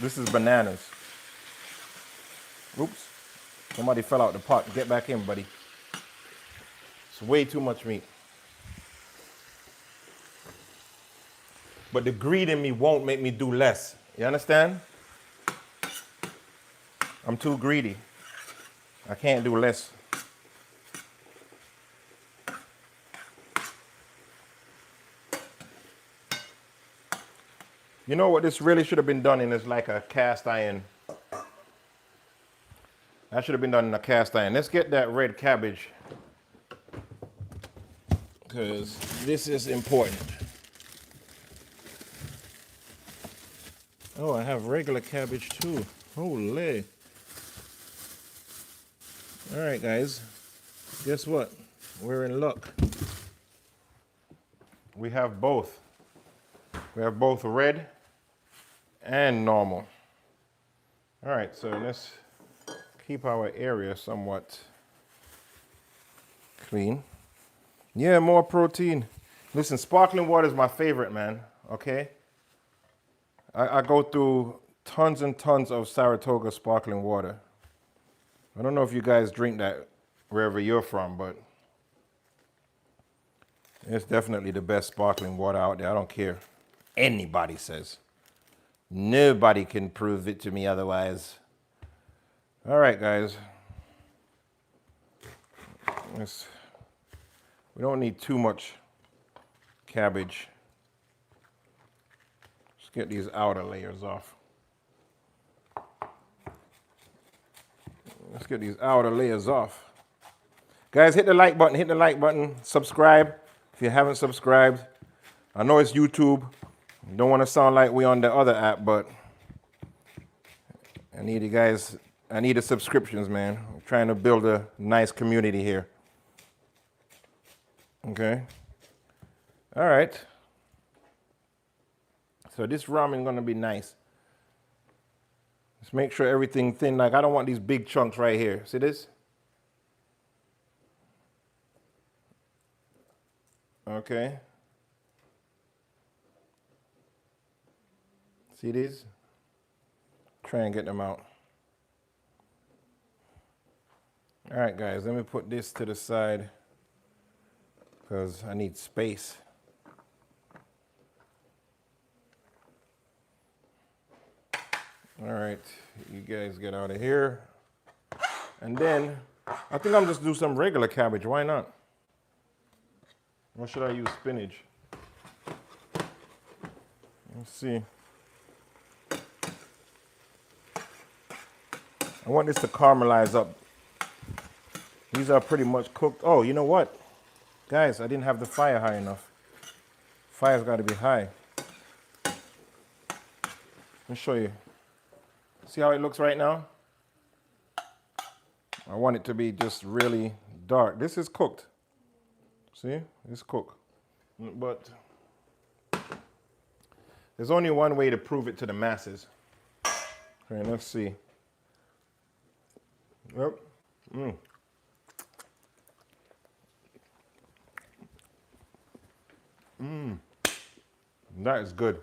This is bananas. Oops. Somebody fell out the pot. Get back in, buddy. It's way too much meat. But the greed in me won't make me do less. You understand? I'm too greedy. I can't do less. You know what this really should have been done in is like a cast iron. That should have been done in a cast iron. Let's get that red cabbage, because this is important. Oh, I have regular cabbage too. Holy. All right, guys. Guess what? We're in luck. We have both. We have both red and normal. All right, so let's keep our area somewhat clean. Yeah, more protein. Listen, sparkling water is my favorite, man, okay? I go through tons and tons of Saratoga sparkling water. I don't know if you guys drink that wherever you're from, but it's definitely the best sparkling water out there. I don't care. Anybody says. Nobody can prove it to me otherwise. All right, guys. We don't need too much cabbage. Just get these outer layers off. Let's get these outer layers off. Guys, hit the like button, subscribe if you haven't subscribed. I know it's YouTube. Don't want to sound like we on the other app, but I need you guys, I need the subscriptions, man. I'm trying to build a nice community here. Okay. All right. So this ramen gonna be nice. Just make sure everything thin. Like I don't want these big chunks right here. See this? Okay. See these? Try and get them out. All right, guys, let me put this to the side because I need space. All right, you guys get out of here. And then I think I'm just do some regular cabbage. Why not? Or should I use spinach? Let's see. I want this to caramelize up. These are pretty much cooked. Oh, you know what? Guys, I didn't have the fire high enough. Fire's got to be high. Let me show you. See how it looks right now? I want it to be just really dark. This is cooked. See? It's cooked. But there's only one way to prove it to the masses. Okay, let's see. Yep. That is good.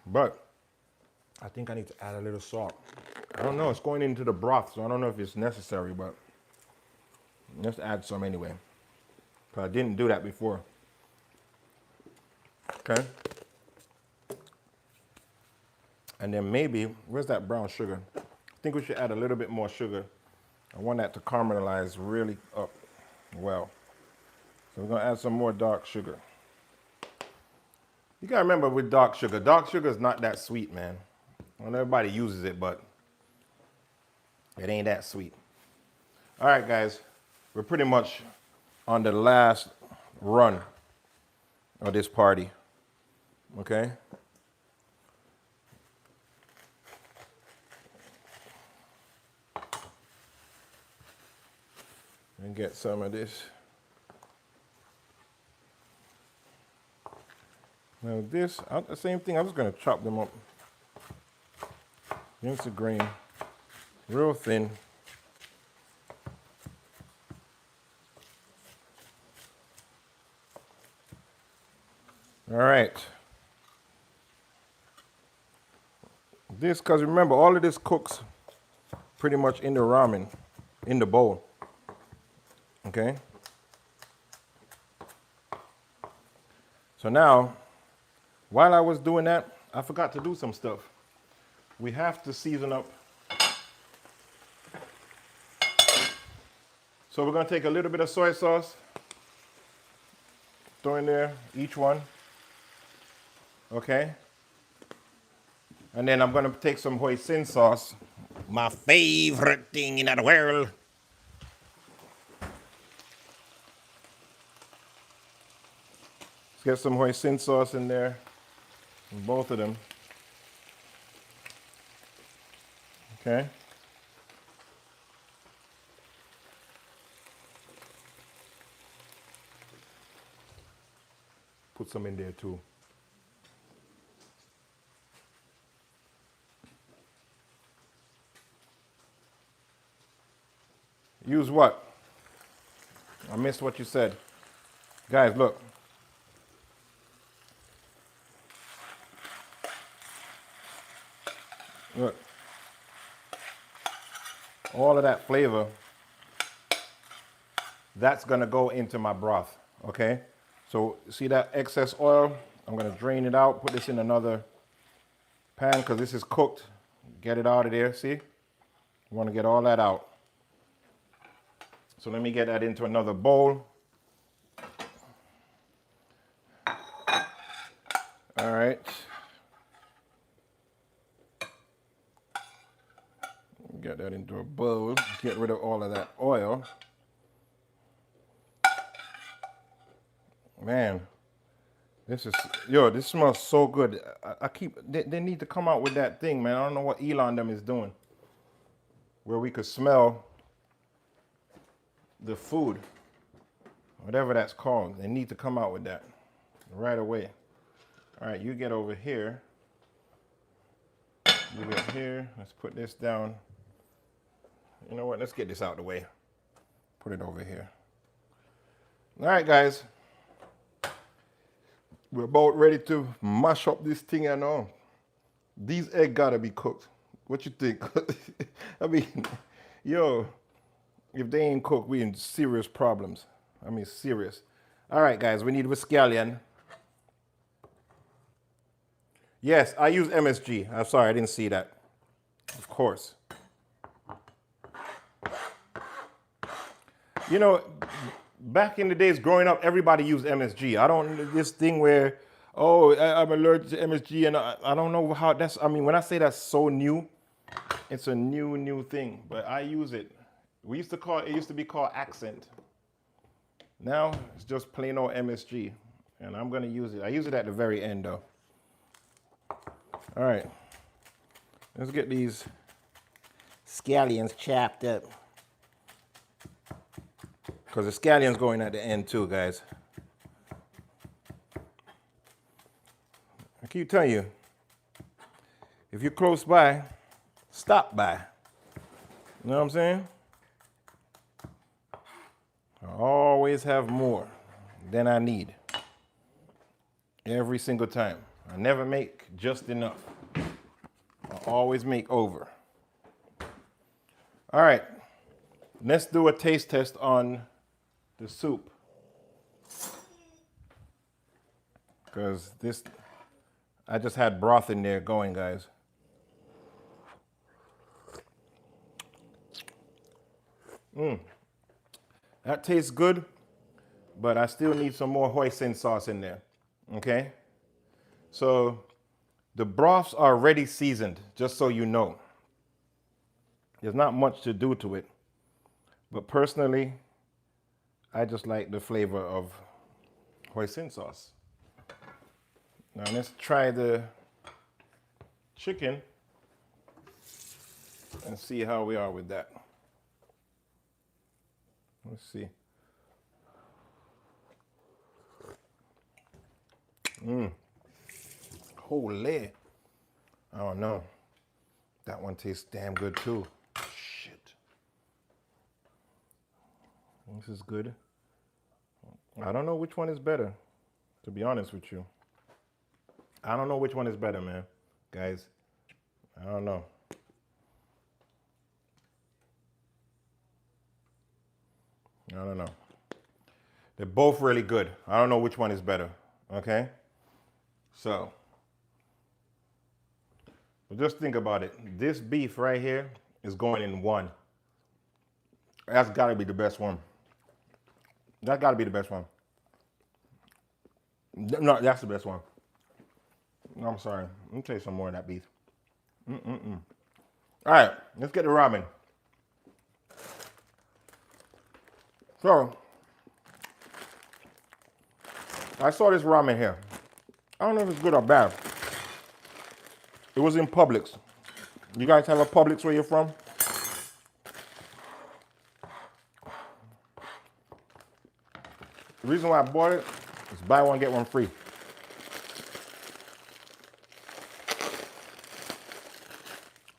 But I think I need to add a little salt. I don't know, it's going into the broth, so I don't know if it's necessary, but let's add some anyway. Because I didn't do that before. Okay. And then maybe, where's that brown sugar? I think we should add a little bit more sugar. I want that to caramelize really up well. So we're gonna add some more dark sugar. You gotta remember with dark sugar is not that sweet, man. Well, everybody uses it, but it ain't that sweet. All right, guys, we're pretty much on the last run of this party, okay? And get some of this. Now this, the same thing, I'm just gonna chop them up against the grain, real thin. All right. This, because remember, all of this cooks pretty much in the ramen, in the bowl. Okay? So now, while I was doing that, I forgot to do some stuff. We have to season up. So we're gonna take a little bit of soy sauce, throw in there, each one. Okay? And then I'm gonna take some hoisin sauce, my favorite thing in the world. Let's get some hoisin sauce in there, in both of them. Okay? Put some in there too. Use what? I missed what you said. Guys, look. Look. All of that flavor, that's gonna go into my broth, okay? So see that excess oil? I'm gonna drain it out, put this in another pan because this is cooked. Get it out of there, see? You wanna get all that out. So let me get that into another bowl. All right. Get that into a bowl. Get rid of all of that oil. Man, this smells so good. They need to come out with that thing, man. I don't know what Elon them is doing, where we could smell the food, whatever that's called. They need to come out with that right away. All right, you get over here. You get here. Let's put this down. You know what? Let's get this out of the way. Put it over here. All right, guys. We're about ready to mash up this thing and all. These eggs gotta be cooked. What you think? I mean, yo, if they ain't cooked, we in serious problems. I mean, serious. All right, guys, we need a scallion. Yes, I use MSG. I'm sorry, I didn't see that. Of course. You know, back in the days growing up, everybody used MSG. I don't, this thing where, oh, I'm allergic to MSG and I don't know how that's, I mean, when I say that's so new, it's a new thing, but I use it. We used to call it, used to be called Accent. Now it's just plain old MSG and I'm gonna use it. I use it at the very end though. All right, let's get these Scallions chopped up. because the scallion's going at the end too, guys. I keep telling you, if you're close by, stop by. You know what I'm saying? I always have more than I need. Every single time. I never make just enough. I always make over. All right, let's do a taste test on the soup. Because this, I just had broth in there going, guys. That tastes good, but I still need some more hoisin sauce in there, okay? So the broths are already seasoned, just so you know. There's not much to do to it, but personally, I just like the flavor of hoisin sauce. Now let's try the chicken and see how we are with that. Let's see. Holy. I don't know. That one tastes damn good too. Shit. This is good. I don't know which one is better, to be honest with you. I don't know which one is better, man. Guys, I don't know. I don't know. They're both really good. I don't know which one is better, okay? So, just think about it. This beef right here is going in one. That's gotta be the best one. That gotta be the best one. No, that's the best one. I'm sorry. Let me taste some more of that beef. All right, let's get the ramen. So, I saw this ramen here. I don't know if it's good or bad. It was in Publix. You guys have a Publix where you're from? The reason why I bought it is buy one, get one free.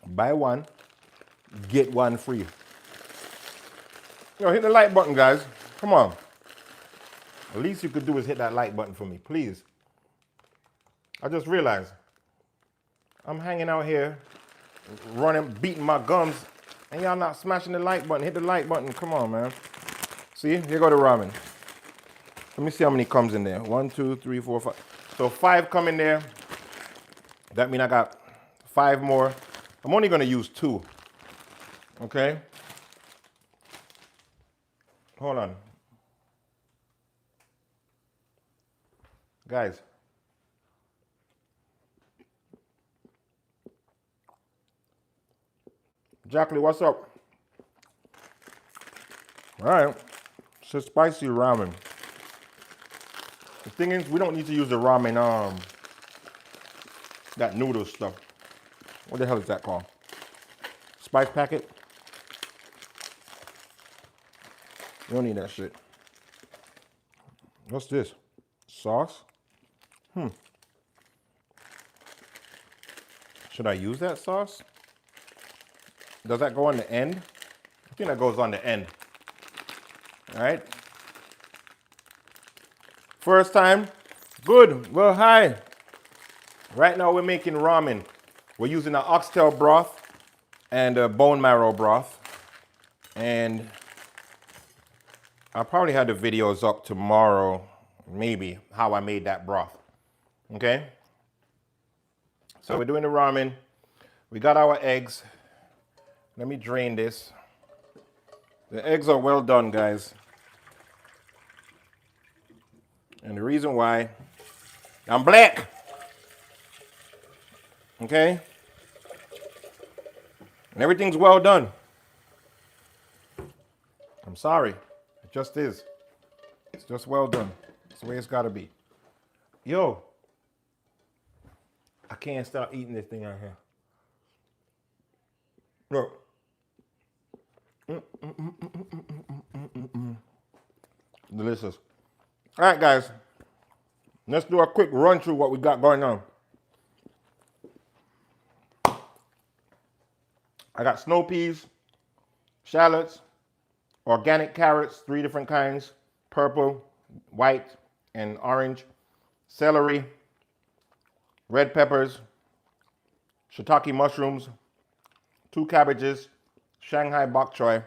Buy one, get one free. Yo, hit the like button, guys. Come on. The least you could do is hit that like button for me, please. I just realized I'm hanging out here, running, beating my gums, and y'all not smashing the like button. Hit the like button. Come on, man. See, here go the ramen. Let me see how many comes in there. 1, 2, 3, 4, 5. So 5 come in there. That means I got 5 more. I'm only gonna use 2. Okay? Hold on. Guys. Jacqueline, what's up? All right. It's a spicy ramen. The thing is, we don't need to use the ramen, that noodle stuff. What the hell is that called? Spice packet? You don't need that shit. What's this? Sauce? Should I use that sauce? Does that go on the end? I think that goes on the end. All right. First time? Good. Well, hi. Right now we're making ramen. We're using an oxtail broth and a bone marrow broth. And I'll probably have the videos up tomorrow, maybe, how I made that broth. Okay? So we're doing the ramen. We got our eggs. Let me drain this. The eggs are well done, guys. And the reason why, I'm black. Okay? And everything's well done. I'm sorry. It just is. It's just well done. It's the way it's got to be. Yo. I can't stop eating this thing out here. Look. Delicious. All right, guys. Let's do a quick run through what we got going on. I got snow peas, shallots, organic carrots, 3 different kinds, purple, white, and orange, celery, red peppers, shiitake mushrooms, 2 cabbages, Shanghai bok choy,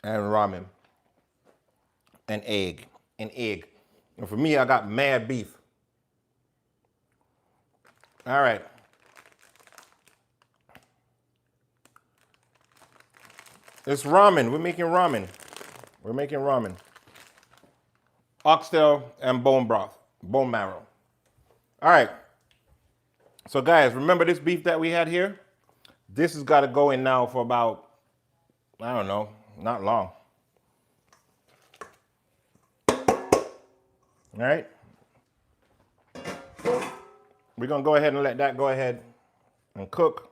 and ramen, and egg, And for me, I got mad beef. All right. It's ramen. We're making ramen. We're making ramen. Oxtail and bone broth, bone marrow. All right. So guys, remember this beef that we had here? This has got to go in now for about, I don't know, not long. All right. We're going to go ahead and let that go ahead and cook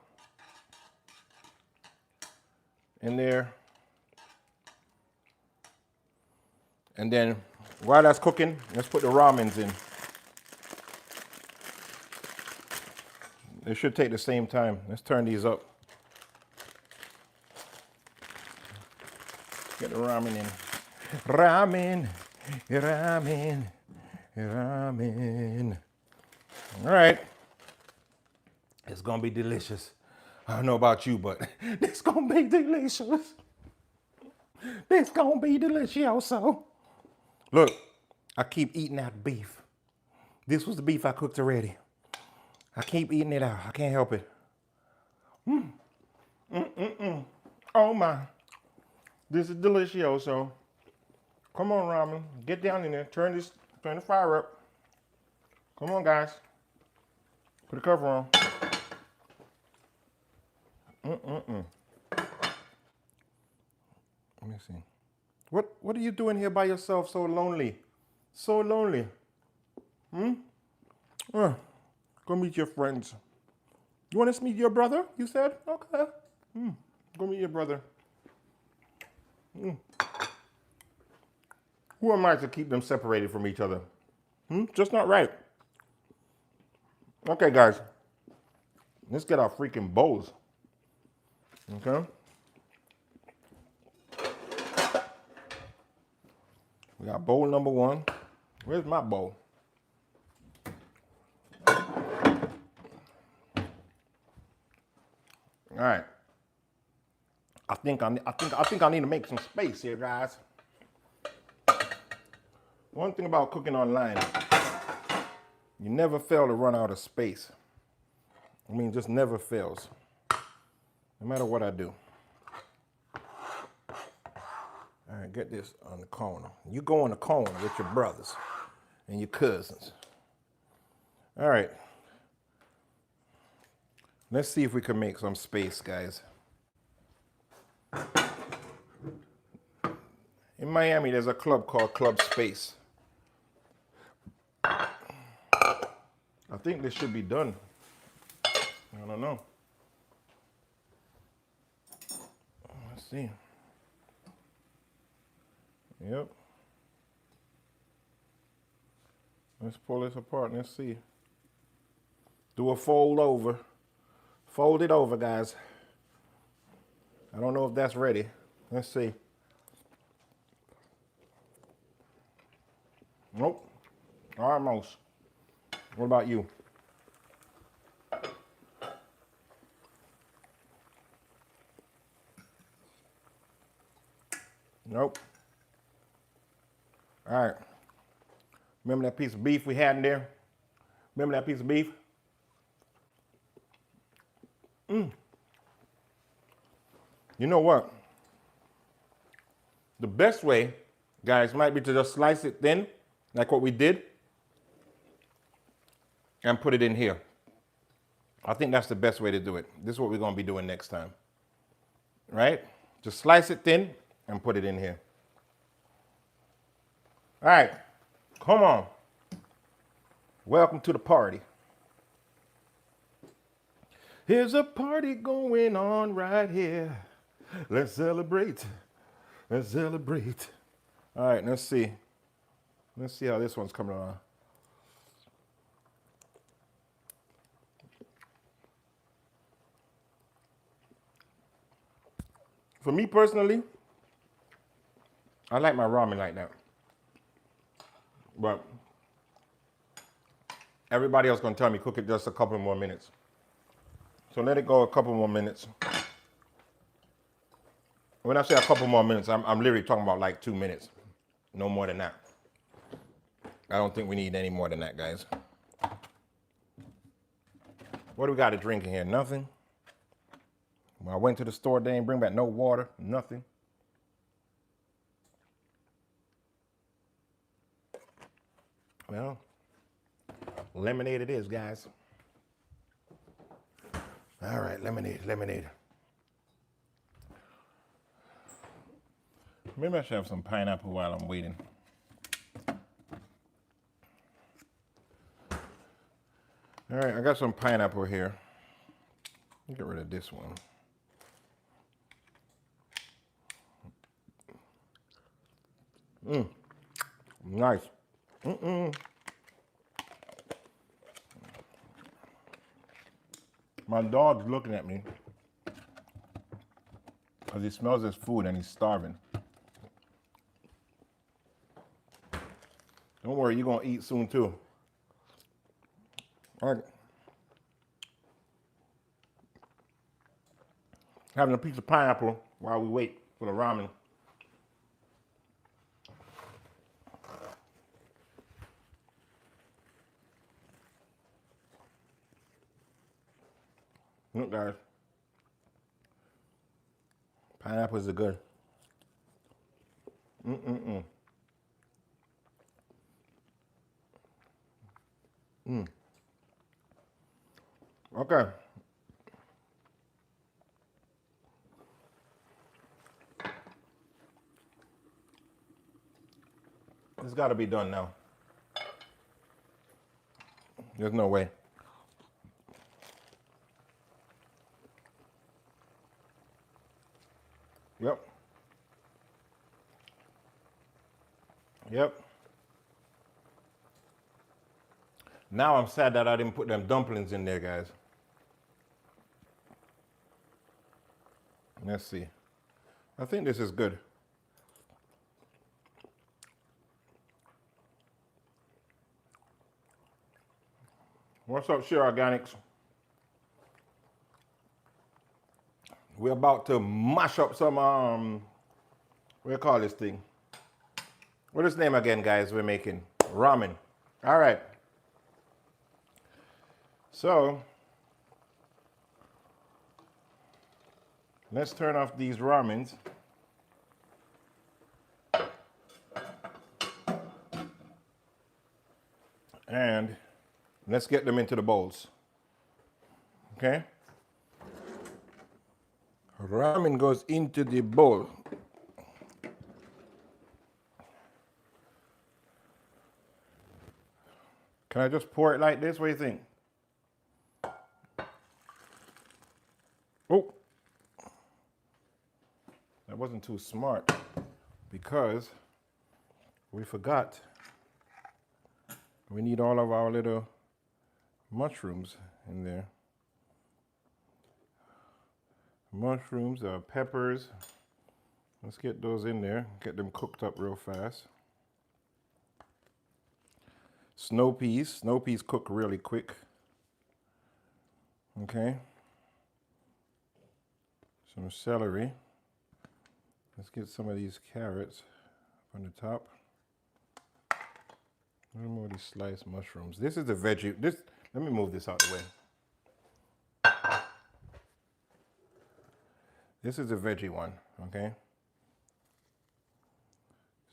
in there. And then while that's cooking, let's put the ramens in. It should take the same time. Let's turn these up. Get the ramen in. Ramen, ramen, ramen. All right. It's going to be delicious. I don't know about you, but it's going to be delicious. It's going to be delicious. Look, I keep eating that beef. This was the beef I cooked already. I keep eating it out. I can't help it. Oh my. This is delicioso. Come on, ramen. Get down in there. Turn the fire up. Come on, guys. Put the cover on. Let me see. What are you doing here by yourself so lonely? So lonely. Go meet your friends. You want to meet your brother? You said? Okay. Go meet your brother. Who am I to keep them separated from each other? Just not right. Okay, guys. Let's get our freaking bowls. Okay? We got bowl number 1. Where's my bowl? All right. I think I need to make some space here, guys. One thing about cooking online, you never fail to run out of space. I mean, just never fails. No matter what I do. All right, get this on the corner. You go on the corner with your brothers and your cousins. All right. Let's see if we can make some space, guys. In Miami, there's a club called Club Space. I think this should be done. I don't know. Let's see. Yep. Let's pull this apart and let's see. Do a fold over. Fold it over, guys. I don't know if that's ready. Let's see. Nope. Almost. What about you? Nope. All right. Remember that piece of beef we had in there? Remember that piece of beef? You know what? The best way, guys, might be to just slice it thin, like what we did, and put it in here. I think that's the best way to do it. This is what we're going to be doing next time. Right? Just slice it thin and put it in here. All right. Come on. Welcome to the party. Here's a party going on right here. Let's celebrate. Let's celebrate. All right, let's see. Let's see how this one's coming along. For me personally, I like my ramen like that. But everybody else gonna tell me cook it just a couple more minutes. So let it go a couple more minutes. When I say a couple more minutes, I'm literally talking about like 2 minutes. No more than that. I don't think we need any more than that, guys. What do we got to drink in here? Nothing. When I went to the store, they didn't bring back no water, nothing. Well, lemonade it is, guys. All right, lemonade, lemonade. Maybe I should have some pineapple while I'm waiting. All right, I got some pineapple here. Get rid of this one. Nice. My dog's looking at me because he smells his food and he's starving. Don't worry, you're gonna eat soon too. All right. Having a piece of pineapple while we wait for the ramen. Look, guys. Pineapples are good. Okay. It's got to be done now. There's no way. Yep. Yep. Now I'm sad that I didn't put them dumplings in there, guys. Let's see. I think this is good. What's up, Sheer Organics? We're about to mash up some, what do you call this thing? What is the name again, guys? We're making ramen. All right. So, let's turn off these ramens. And let's get them into the bowls. Okay? Ramen goes into the bowl. Can I just pour it like this? What do you think? Oh, that wasn't too smart because we forgot we need all of our little mushrooms in there. Mushrooms, peppers. Let's get those in there, get them cooked up real fast. Snow peas cook really quick. Okay. Some celery. Let's get some of these carrots on the top. Let me move these sliced mushrooms. This is the veggie. Let me move this out of the way. This is the veggie one, okay?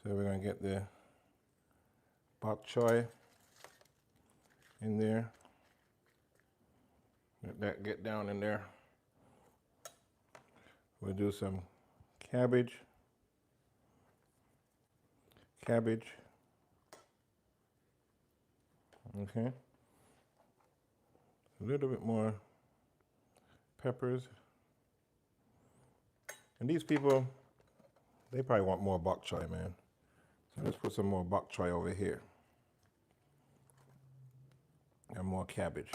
So we're gonna get the bok choy in there. Let that get down in there. We'll do some cabbage. Okay. A little bit more peppers. And these people, they probably want more bok choy, man. So let's put some more bok choy over here. And more cabbage.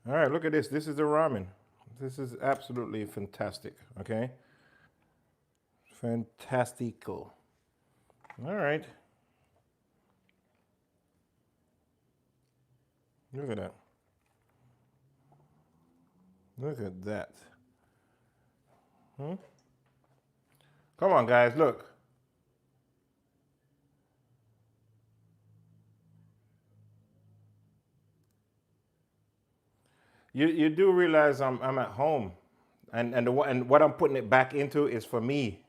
All right, look at this. This is the ramen. This is absolutely fantastic, okay? Fantastico. All right. Look at that. Look at that. Come on, guys, look. You do realize I'm at home, and what I'm putting it back into is for me.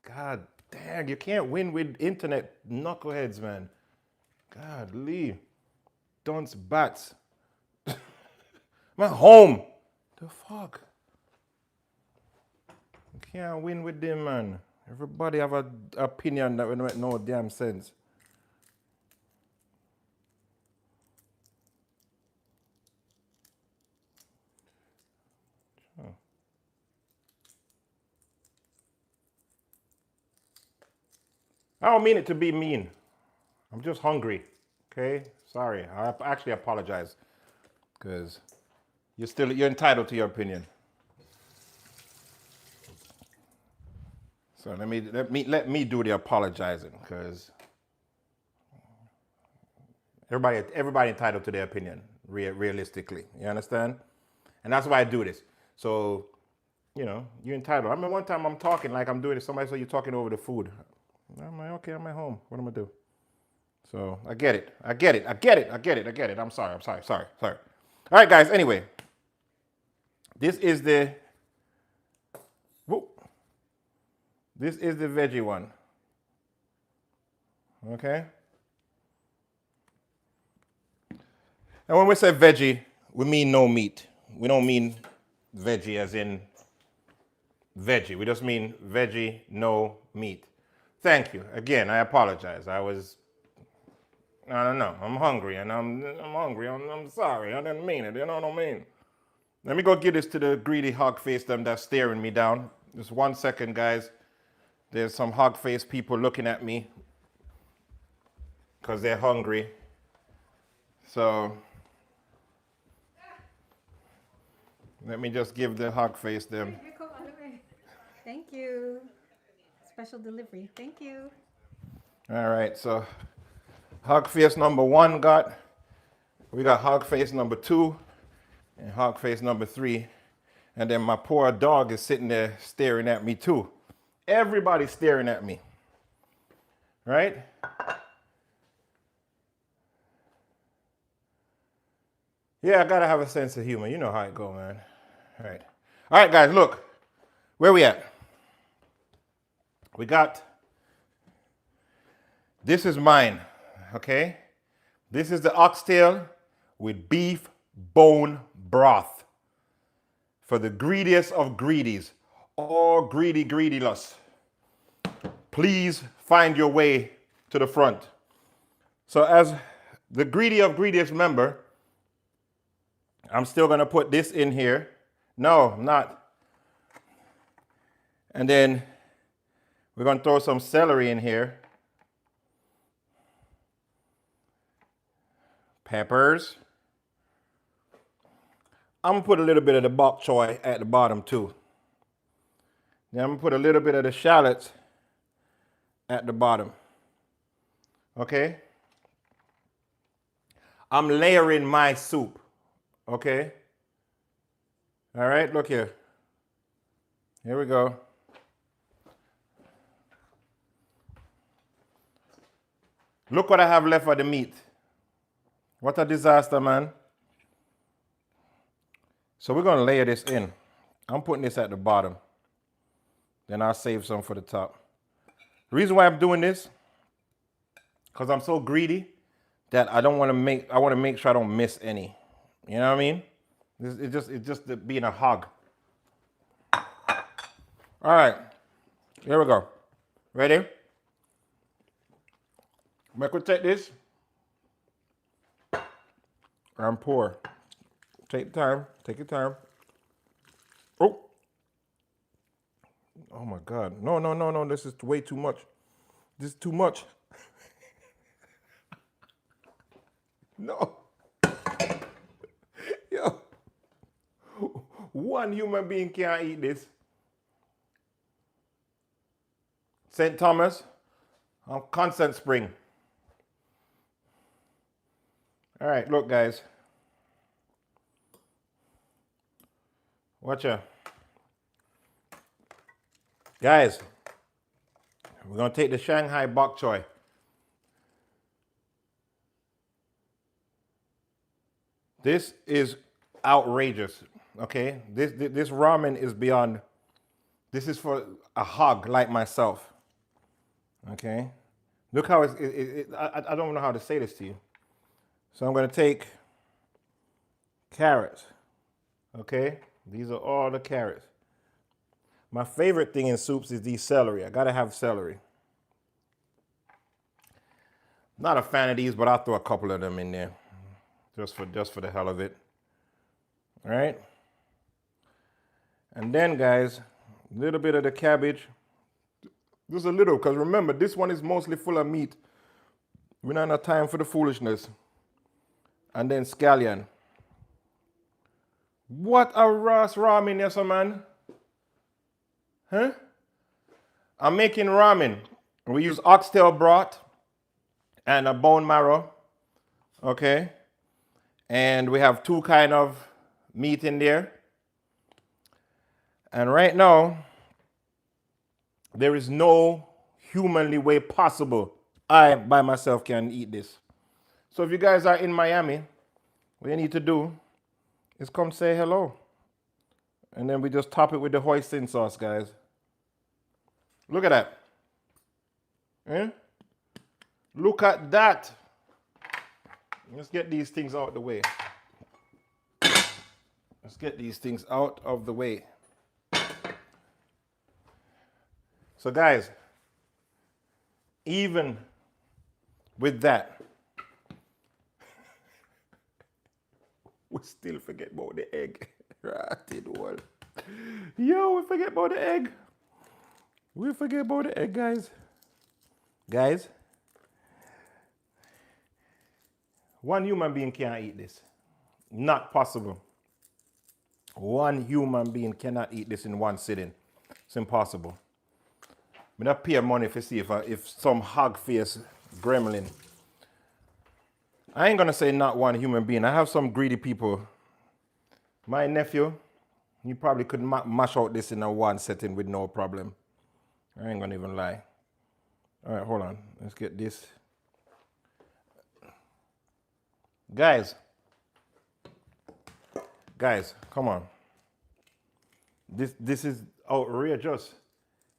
God damn, you can't win with internet knuckleheads, man. God, Lee, dunce bats. I'm at home. The fuck. You can't win with them, man. Everybody have an opinion that will make no damn sense. I don't mean it to be mean. I'm just hungry. Okay? Sorry. I actually apologize. Because you're entitled to your opinion. So let me do the apologizing, because everybody entitled to their opinion, realistically. You understand? And that's why I do this. So, you're entitled. I mean, one time I'm talking like I'm doing it. Somebody said you're talking over the food. I'm like, okay, I'm at home. What am I do? So I get it. I'm sorry. All right, guys. Anyway, this is the veggie one. Okay. And when we say veggie, we mean no meat. We don't mean veggie as in veggie. We just mean veggie, no meat. Thank you. Again, I apologize. I don't know. I'm hungry, and I'm hungry. I'm sorry. I didn't mean it. You know what I mean? Let me go give this to the greedy hog face them that's staring me down. Just 1 second, guys. There's some hog face people looking at me because they're hungry. So let me just give the hog face them. Thank you. Special delivery. Thank you. All right, so hog face number 1 we got hog face number 2 and hog face number 3. And then my poor dog is sitting there staring at me too. Everybody's staring at me, right? Yeah, I gotta have a sense of humor. You know how it go, man. All right, guys, look. Where we at? We got, this is mine, okay? This is the oxtail with beef bone broth. For the greediest of greedies. All greediless. Please find your way to the front. So as the greedy of greediest member, I'm still going to put this in here. No, not. And then we're going to throw some celery in here. Peppers. I'm going to put a little bit of the bok choy at the bottom too. Then I'm going to put a little bit of the shallots at the bottom. Okay? I'm layering my soup. Okay? All right, look here. Here we go. Look what I have left of the meat. What a disaster, man. So we're going to layer this in. I'm putting this at the bottom. Then I'll save some for the top. The reason why I'm doing this, because I'm so greedy that I want to make sure I don't miss any. You know what I mean? It's just being a hog. All right. Here we go. Ready? I could take this and pour. Take time. Take your time. Oh. Oh my God. No. This is way too much. This is too much. No. Yo. One human being can't eat this. St. Thomas, Constant Spring. All right, look, guys. Watch out. Guys, we're going to take the Shanghai bok choy. This is outrageous, okay? This ramen is beyond, this is for a hog like myself, okay? Look how I don't know how to say this to you. So I'm going to take carrots, okay? These are all the carrots. My favorite thing in soups is these celery. I got to have celery. Not a fan of these, but I'll throw a couple of them in there. Just for the hell of it. All right. And then, guys, a little bit of the cabbage. Just a little, because remember, this one is mostly full of meat. We don't have time for the foolishness. And then scallion. What a Ross ramen, yes, man. Huh? I'm making ramen. We use oxtail broth and a bone marrow. Okay. And we have two kind of meat in there. And right now, there is no humanly way possible I by myself can eat this. So if you guys are in Miami, what you need to do is come say hello. And then we just top it with the hoisin sauce, guys. Look at that. Eh? Look at that. Let's get these things out of the way. Let's get these things out of the way. So guys, even with that, we still forget about the egg. Yo, we forget about the egg. We forget about the egg, guys. Guys, one human being can't eat this. Not possible. One human being cannot eat this in one sitting. It's impossible. I'm not pay money to see if some hog face gremlin. I ain't gonna say not one human being. I have some greedy people. My nephew, he probably could mash out this in a one setting with no problem. I ain't gonna even lie. All right, hold on. Let's get this. Guys, come on. This is outrageous.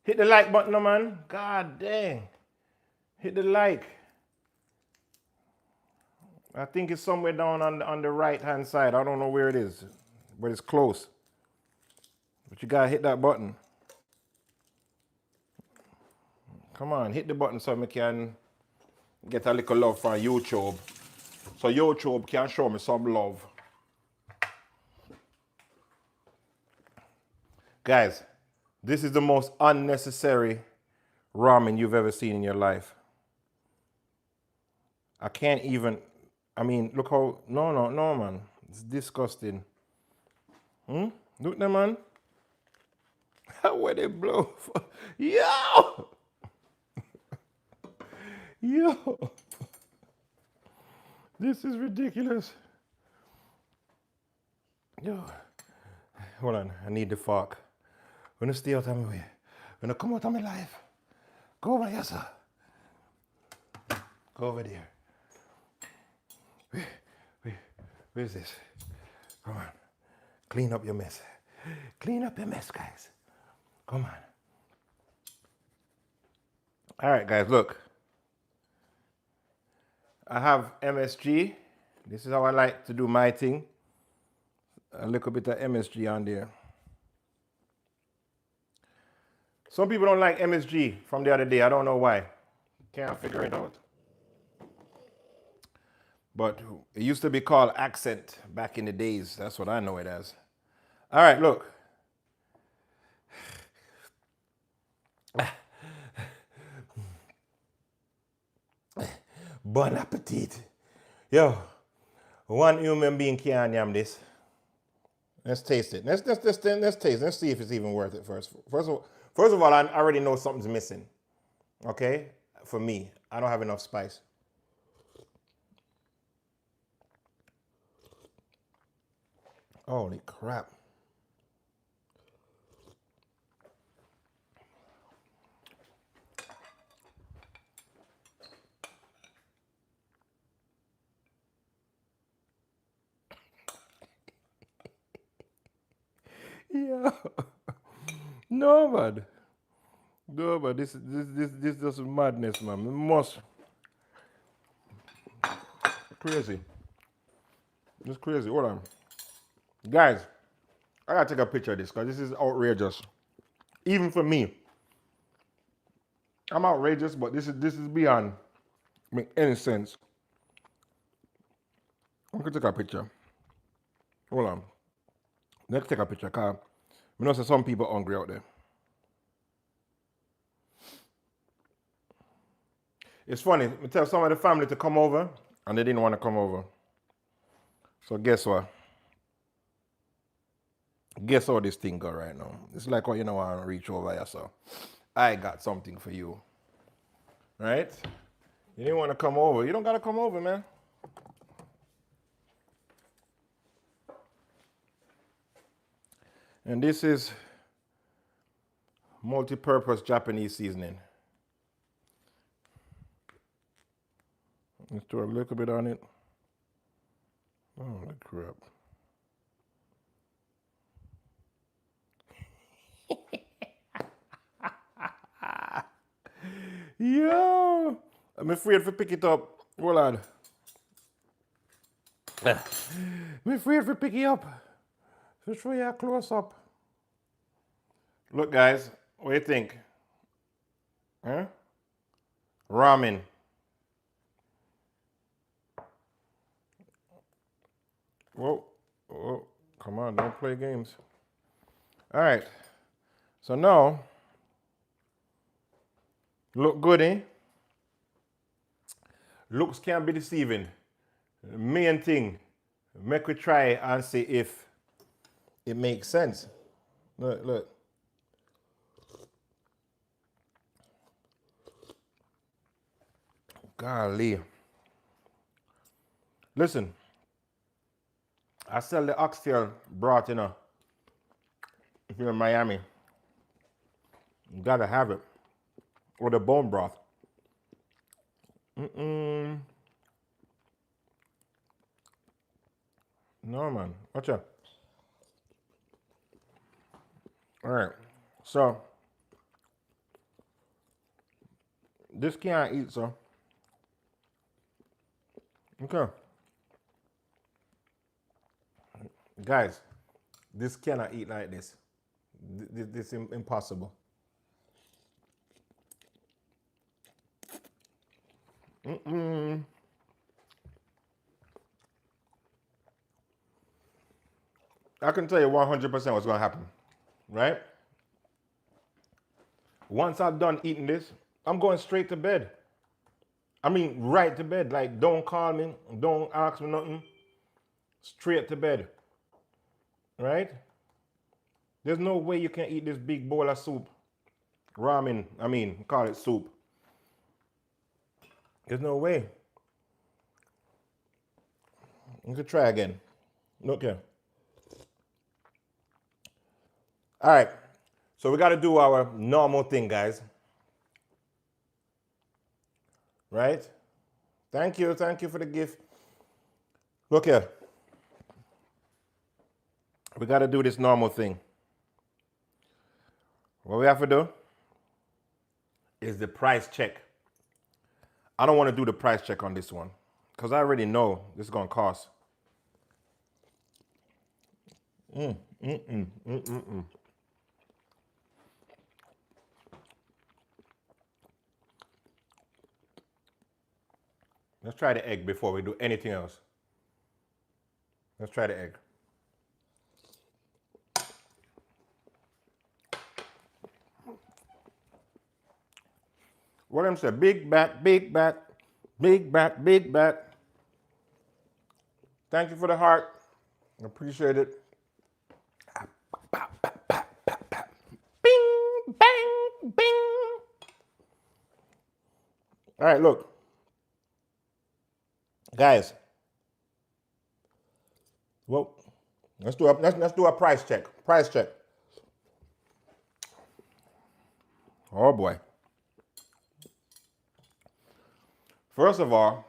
Hit the like button, man. God dang. Hit the like. I think it's somewhere down on the right hand side. I don't know where it is, but it's close. But you gotta hit that button. Come on, hit the button so I can get a little love from YouTube. So YouTube can show me some love. Guys, this is the most unnecessary ramen you've ever seen in your life. I can't even, I mean, look how, no, man. It's disgusting. Look there, man. Where they blow. Yo! Yo! This is ridiculous. Yo. Hold on, I need the fork. I'm gonna stay out of my way. I'm gonna come out of my life. Go over here, sir. Go over there. Where's this? Come on. Clean up your mess. Clean up your mess, guys. Come on. All right, guys, look. I have MSG. This is how I like to do my thing. A little bit of MSG on there. Some people don't like MSG from the other day. I don't know why. Can't figure it out. But it used to be called accent back in the days. That's what I know it as. All right, look. Bon appetit. Yo, one human being can't yam this. Let's taste it. Let's taste it. Let's see if it's even worth it first. First of all, I already know something's missing. Okay? For me, I don't have enough spice. Holy crap. Yeah. No, man. No, but this is madness, man. It must. Crazy. It's crazy. Hold on. Guys, I gotta take a picture of this because this is outrageous. Even for me. I'm outrageous, but this is beyond make any sense. I'm gonna take a picture. Hold on. Let's take a picture, because I know some people are hungry out there. It's funny, I tell some of the family to come over, and they didn't want to come over. So guess what? Guess how this thing go right now? It's like, oh, you know, I reach over here, so I got something for you. Right? You didn't want to come over. You don't got to come over, man. And this is multi-purpose Japanese seasoning. Let's throw a little bit on it. Oh, the crap. Yo! I'm afraid to pick it up. Hold on. I'm afraid to pick it up. To show you a close up. Look, guys, what do you think? Huh? Ramen. Whoa, whoa, come on, don't play games. All right, so now, look good, eh? Looks can be deceiving. Main thing, make we try and see if it makes sense. Look, look. Golly. Listen, I sell the oxtail broth, you know. If you're in Miami, you gotta have it. Or the bone broth. No, man. Watch out. All right. So, this can't eat, so. Okay. Guys, this cannot eat like this. This is impossible. I can tell you 100% what's going to happen, right? Once I'm done eating this, I'm going straight to bed. I mean, right to bed. Like, don't call me, don't ask me nothing. Straight to bed, right? There's no way you can eat this big bowl of soup. Ramen, I mean, call it soup. There's no way. You could try again. Look here. All right. So we got to do our normal thing, guys. Right? Thank you. Thank you for the gift. Look here. We got to do this normal thing. What we have to do is the price check. I don't want to do the price check on this one because I already know this is going to cost. Let's try the egg before we do anything else. Let's try the egg. What I'm saying, big back, big back, big back, big back. Thank you for the heart. I appreciate it. Bing, bang, bing. All right, look. Guys. Well, let's do a price check. Price check. Oh boy. First of all,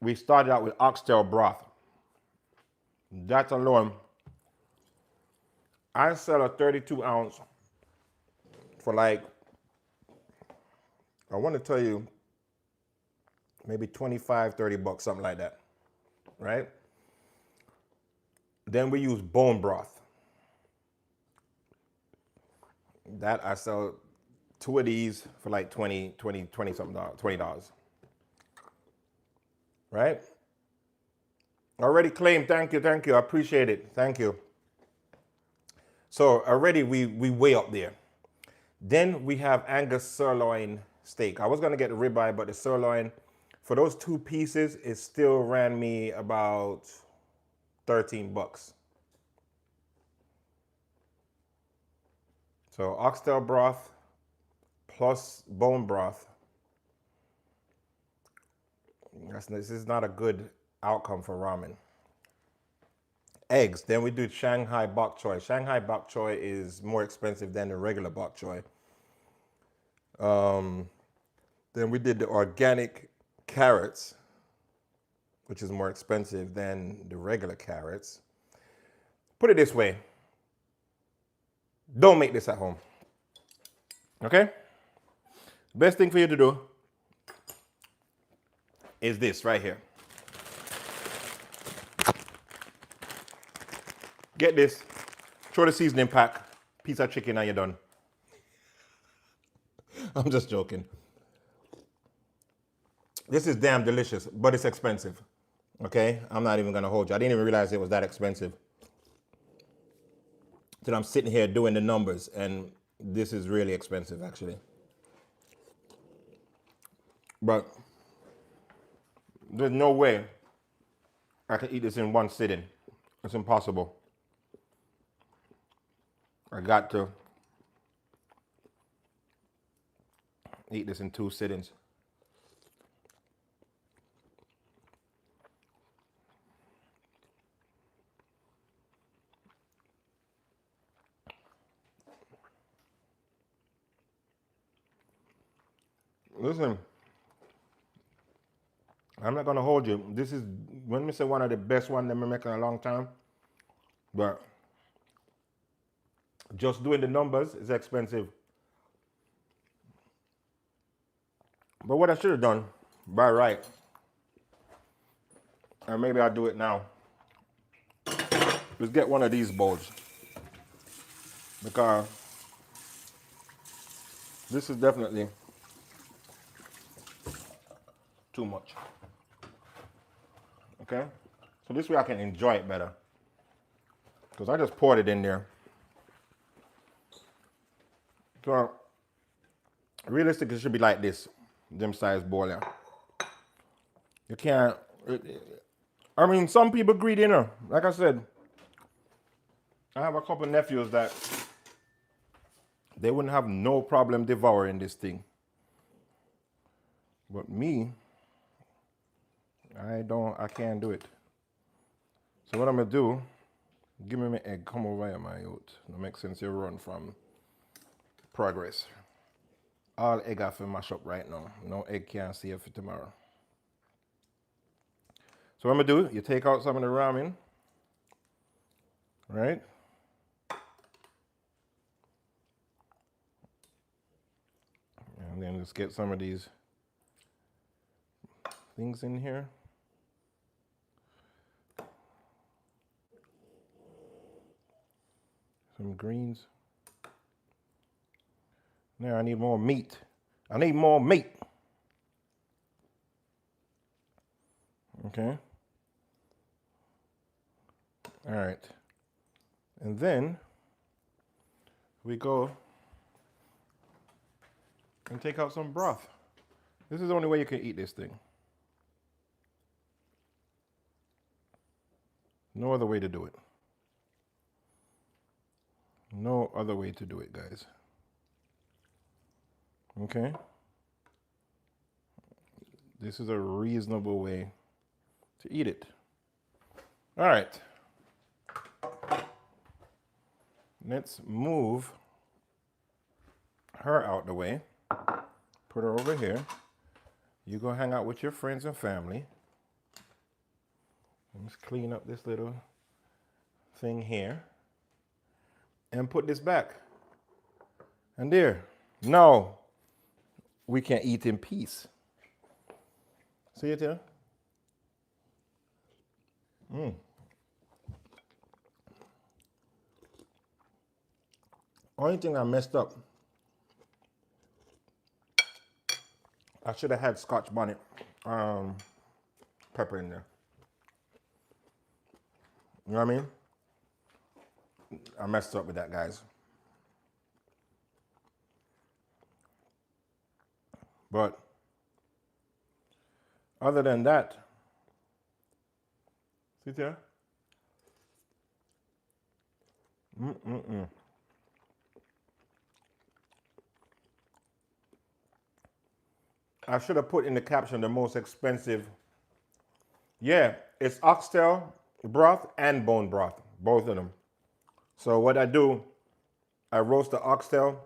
we started out with oxtail broth. That alone, I sell a 32-ounce for like, I want to tell you, maybe 25, 30 bucks, something like that, right? Then we use bone broth. That I sell 2 of these for like $20 something, $20. Right? Already claimed, thank you, I appreciate it, thank you. So already we way up there. Then we have Angus sirloin steak. I was gonna get the ribeye, but the sirloin, for those 2 pieces, it still ran me about 13 bucks. So oxtail broth plus bone broth. This is not a good outcome for ramen. Eggs. Then we do Shanghai bok choy. Shanghai bok choy is more expensive than the regular bok choy. Then we did the organic carrots, which is more expensive than the regular carrots. Put it this way. Don't make this at home. Okay? Best thing for you to do is this right here. Get this, throw the seasoning pack, piece of chicken, and you're done. I'm just joking. This is damn delicious, but it's expensive. Okay? I'm not even gonna hold you. I didn't even realize it was that expensive. Then I'm sitting here doing the numbers, and this is really expensive, actually. But there's no way I can eat this in one sitting. It's impossible. I got to eat this in 2 sittings. Listen, I'm not gonna hold you. This is, when we say one of the best ones that we make in a long time, but just doing the numbers is expensive. But what I should have done by right, and maybe I'll do it now. is get one of these bowls, because this is definitely too much. Okay? So this way I can enjoy it better. Because I just poured it in there. So realistically, it should be like this, them size bowl. Yeah. You can't. I mean, some people greedy, you know. Like I said, I have a couple nephews that they wouldn't have no problem devouring this thing. But me, I can't do it. So what I'm gonna do, give me my egg, come over here, my youth. It makes sense you run from progress. All egg I feel mash up right now. No egg can't see it for tomorrow. So what I'm gonna do, you take out some of the ramen, right? And then let's get some of these things in here. Some greens. Now I need more meat. I need more meat. Okay. All right. And then we go and take out some broth. This is the only way you can eat this thing. No other way to do it. No other way to do it, guys. Okay? This is a reasonable way to eat it. All right. Let's move her out the way. Put her over here. You go hang out with your friends and family. Let's clean up this little thing here. And put this back. And there. Now, we can eat in peace. See it here? Only thing I messed up, I should have had Scotch bonnet pepper in there. You know what I mean? I messed up with that, guys. But other than that, see there? I should have put in the caption the most expensive. Yeah, it's oxtail broth and bone broth, both of them. So what I do, I roast the oxtail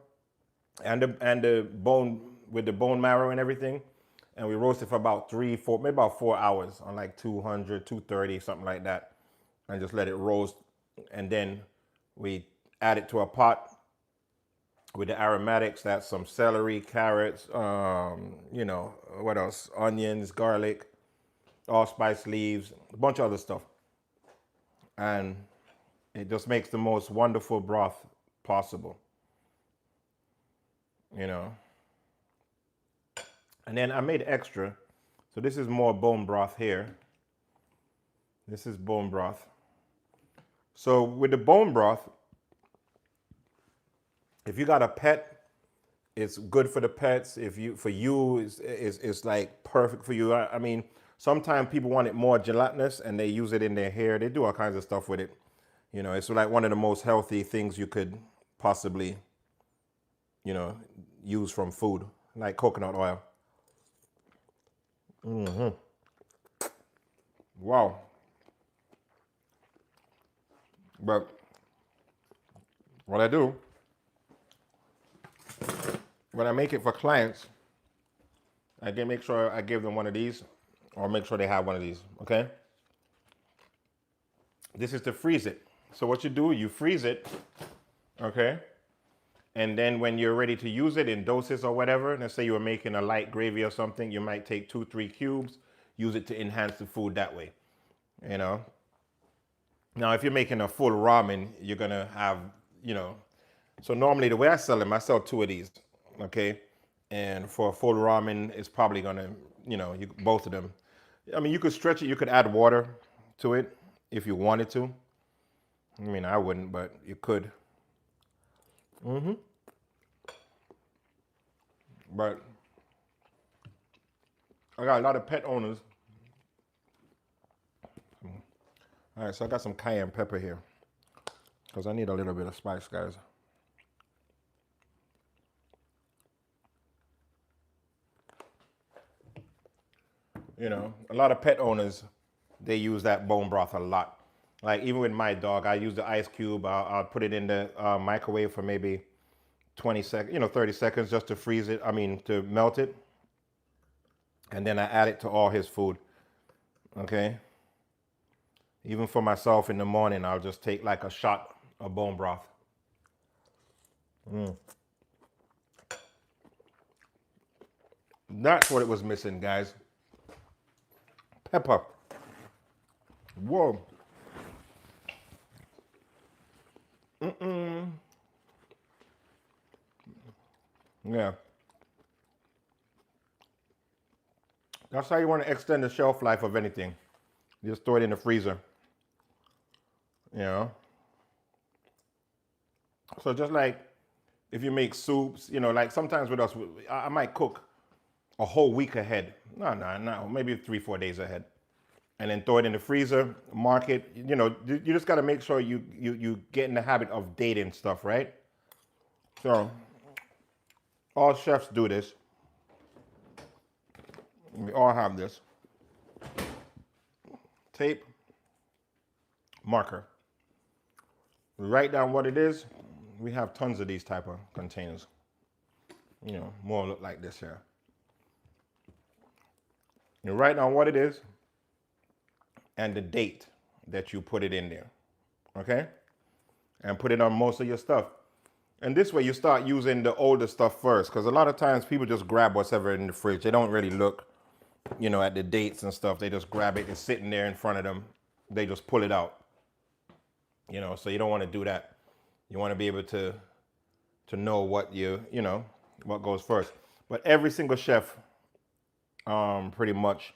and the bone with the bone marrow and everything, and we roast it for about 3-4, maybe about 4 hours on like 200, 230, something like that, and just let it roast. And then we add it to a pot with the aromatics. That's some celery, carrots, you know, what else? Onions, garlic, allspice leaves, a bunch of other stuff. And it just makes the most wonderful broth possible, you know. And then I made extra. So this is more bone broth here. This is bone broth. So with the bone broth, if you got a pet, it's good for the pets. If you, for you, it's like perfect for you. I mean, sometimes people want it more gelatinous and they use it in their hair. They do all kinds of stuff with it. You know, it's like one of the most healthy things you could possibly, you know, use from food, like coconut oil. Wow. But what I do, when I make it for clients, I can make sure I give them one of these, or make sure they have one of these, okay? This is to freeze it. So what you do, you freeze it, okay? And then when you're ready to use it in doses or whatever, let's say you were making a light gravy or something, you might take 2-3 cubes, use it to enhance the food that way, you know? Now, if you're making a full ramen, you're gonna have, you know, so normally the way I sell them, I sell 2 of these, okay? And for a full ramen, it's probably gonna, you know, both of them. I mean, you could stretch it, you could add water to it if you wanted to. I mean, I wouldn't, but you could. But I got a lot of pet owners. All right, so I got some cayenne pepper here because I need a little bit of spice, guys. You know, a lot of pet owners, they use that bone broth a lot. Like even with my dog, I use the ice cube. I'll put it in the microwave for maybe 20 seconds, you know, 30 seconds just to freeze it. I mean, to melt it. And then I add it to all his food. Okay. Even for myself in the morning, I'll just take like a shot of bone broth. That's what it was missing, guys. Pepper. Whoa. Yeah. That's how you want to extend the shelf life of anything. Just throw it in the freezer. You know? So just like if you make soups, you know, like sometimes with us, I might cook a whole week ahead. No, maybe 3-4 days ahead. And then throw it in the freezer, mark it. You know, you just got to make sure you get in the habit of dating stuff, right? So all chefs do this. We all have this. Tape, marker. We write down what it is. We have tons of these type of containers. You know, more look like this here. You write down what it is and the date that you put it in there, okay? And put it on most of your stuff. And this way you start using the older stuff first, because a lot of times people just grab whatever in the fridge. They don't really look, you know, at the dates and stuff. They just grab it. It's sitting there in front of them. They just pull it out. You know, so you don't want to do that. You want to be able to know what you know, what goes first. But every single chef, pretty much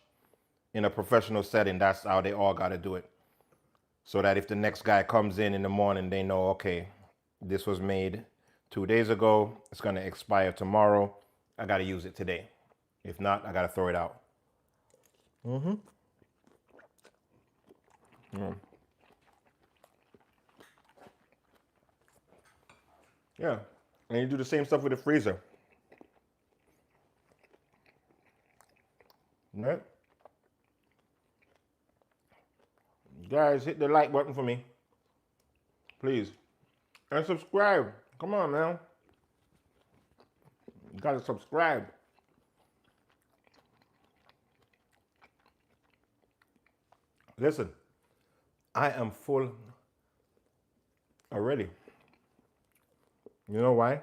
in a professional setting, that's how they all got to do it. So that if the next guy comes in the morning, they know, okay, this was made 2 days ago. It's going to expire tomorrow. I got to use it today. If not, I got to throw it out. Yeah. And you do the same stuff with the freezer. Right? Guys, hit the like button for me. Please. And subscribe. Come on, man. You gotta subscribe. Listen, I am full already. You know why?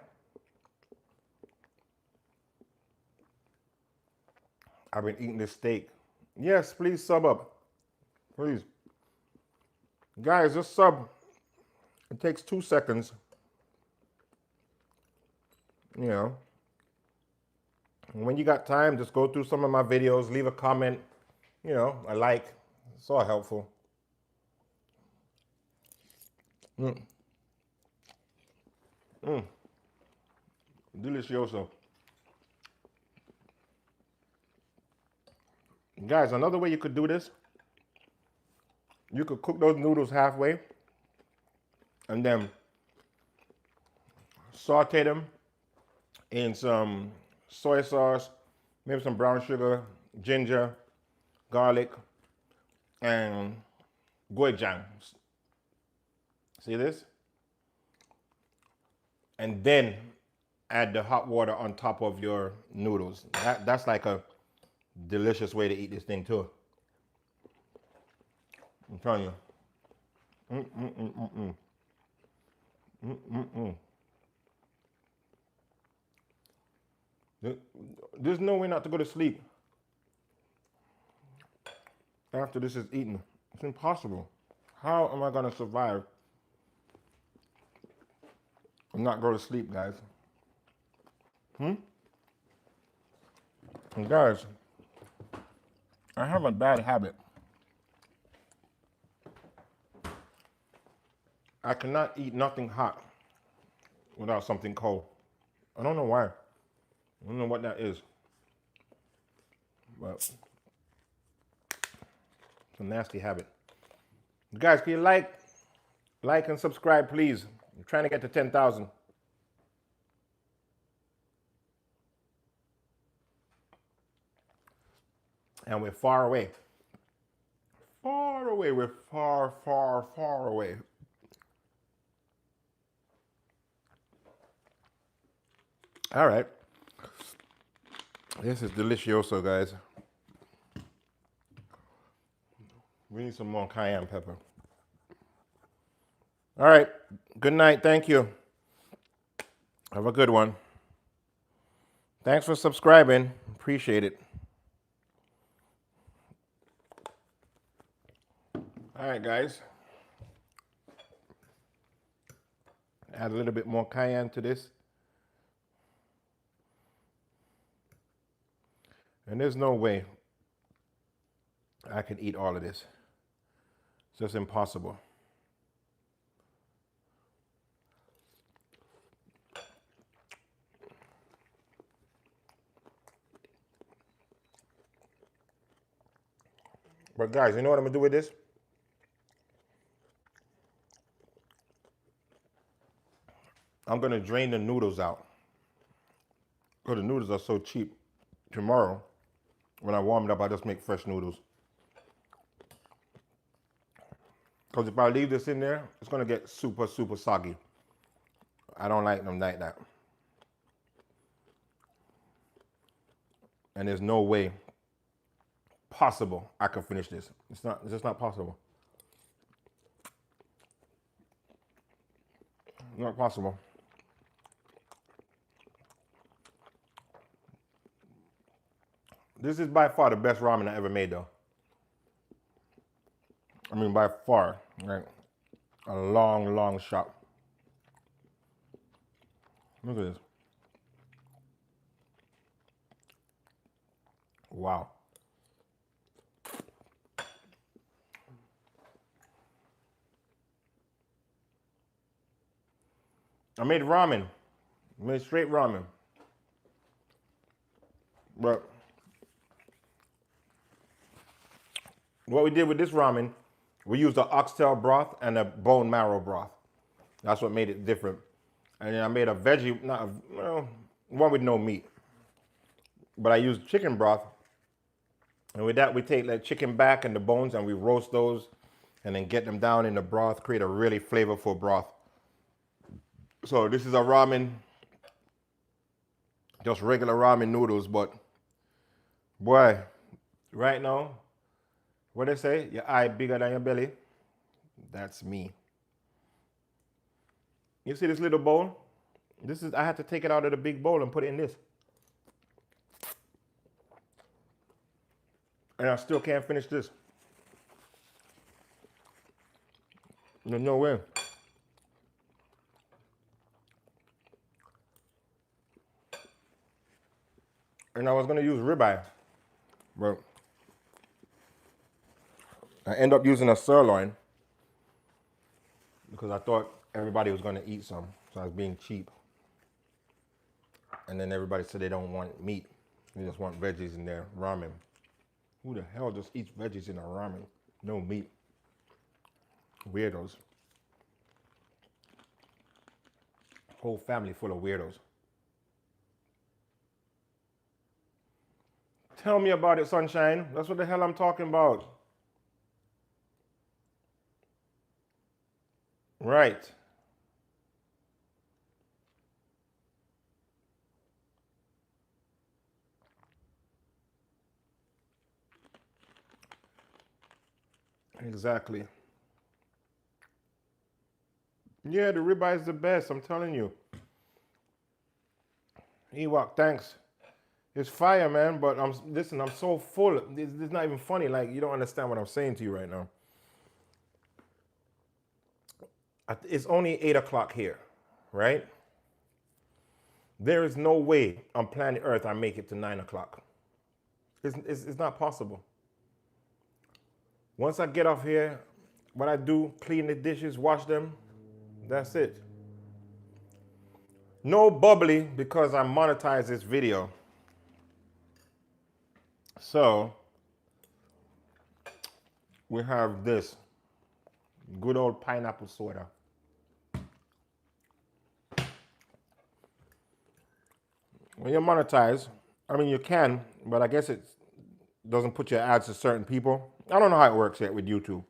I've been eating this steak. Yes, please sub up. Please. Guys, just sub. It takes 2 seconds. You know. And when you got time, just go through some of my videos, leave a comment, you know, a like. It's all helpful. Delicioso. Guys, another way you could do this, you could cook those noodles halfway and then saute them in some soy sauce, maybe some brown sugar, ginger, garlic, and gochujang. See this? And then add the hot water on top of your noodles. That's like a delicious way to eat this thing too. I'm telling you. There's no way not to go to sleep after this is eaten. It's impossible. How am I gonna survive? I'm not going to sleep, guys. And guys, I have a bad habit. I cannot eat nothing hot without something cold. I don't know why. I don't know what that is. But it's a nasty habit. Guys, can you like and subscribe, please? I'm trying to get to 10,000. And we're far away. Far away. We're far, far, far away. All right. This is delicioso, guys. We need some more cayenne pepper. All right. Good night. Thank you. Have a good one. Thanks for subscribing. Appreciate it. All right, guys. Add a little bit more cayenne to this. And there's no way I can eat all of this. It's just impossible. But guys, you know what I'm gonna do with this? I'm gonna drain the noodles out. Because the noodles are so cheap. Tomorrow, when I warm it up, I just make fresh noodles. Because if I leave this in there, it's gonna get super, super soggy. I don't like them like that. And there's no way possible I can finish this. It's just not possible. Not possible. This is by far the best ramen I ever made, though. I mean, by far, like a long, long shot. Look at this. Wow. I made ramen. I made straight ramen. But what we did with this ramen, we used the oxtail broth and a bone marrow broth. That's what made it different. And then I made a veggie, one with no meat. But I used chicken broth. And with that, we take the chicken back and the bones and we roast those and then get them down in the broth, create a really flavorful broth. So this is a ramen, just regular ramen noodles, but boy, right now, what they say, your eye bigger than your belly, that's me. You see this little bowl? I had to take it out of the big bowl and put it in this. And I still can't finish this. There's no way. And I was gonna use ribeye, but I end up using a sirloin because I thought everybody was gonna eat some, so I was being cheap. And then everybody said they don't want meat, they just want veggies in their ramen. Who the hell just eats veggies in a ramen? No meat. Weirdos. Whole family full of weirdos. Tell me about it, sunshine. That's what the hell I'm talking about. Right. Exactly. Yeah, the ribeye is the best, I'm telling you. Ewok, thanks. It's fire, man, but listen, I'm so full. It's not even funny. Like, you don't understand what I'm saying to you right now. It's only 8 o'clock here, right? There is no way on planet Earth I make it to 9 o'clock. It's not possible. Once I get off here, what I do, clean the dishes, wash them, that's it. No bubbly because I monetize this video. So, we have this good old pineapple soda. When you monetize, I mean you can, but I guess it doesn't put your ads to certain people. I don't know how it works yet with YouTube.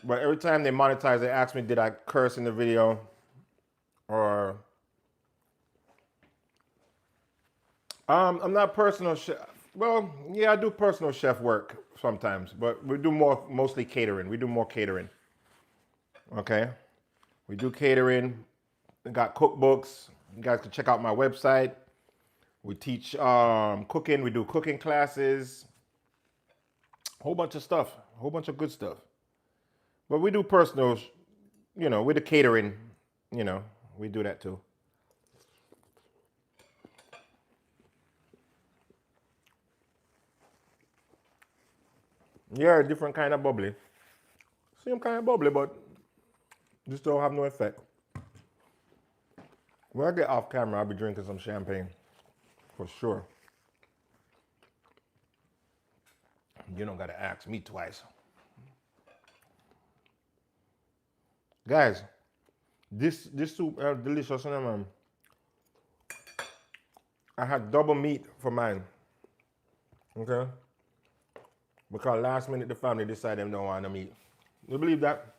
But every time they monetize, they ask me, did I curse in the video? Or I'm not personal chef. Well, yeah, I do personal chef work sometimes, but we do mostly catering. We do more catering. Okay? We do catering. We got cookbooks. You guys can check out my website. We teach cooking. We do cooking classes. Whole bunch of stuff. Whole bunch of good stuff. But we do personal, you know, with the catering, you know, we do that too. Yeah, different kind of bubbly. Same kind of bubbly, but just don't have no effect. When I get off camera, I'll be drinking some champagne, for sure. You don't gotta ask me twice. Guys, this soup is delicious, man. I had double meat for mine. Okay? Because last minute the family decided they don't want no meat. You believe that?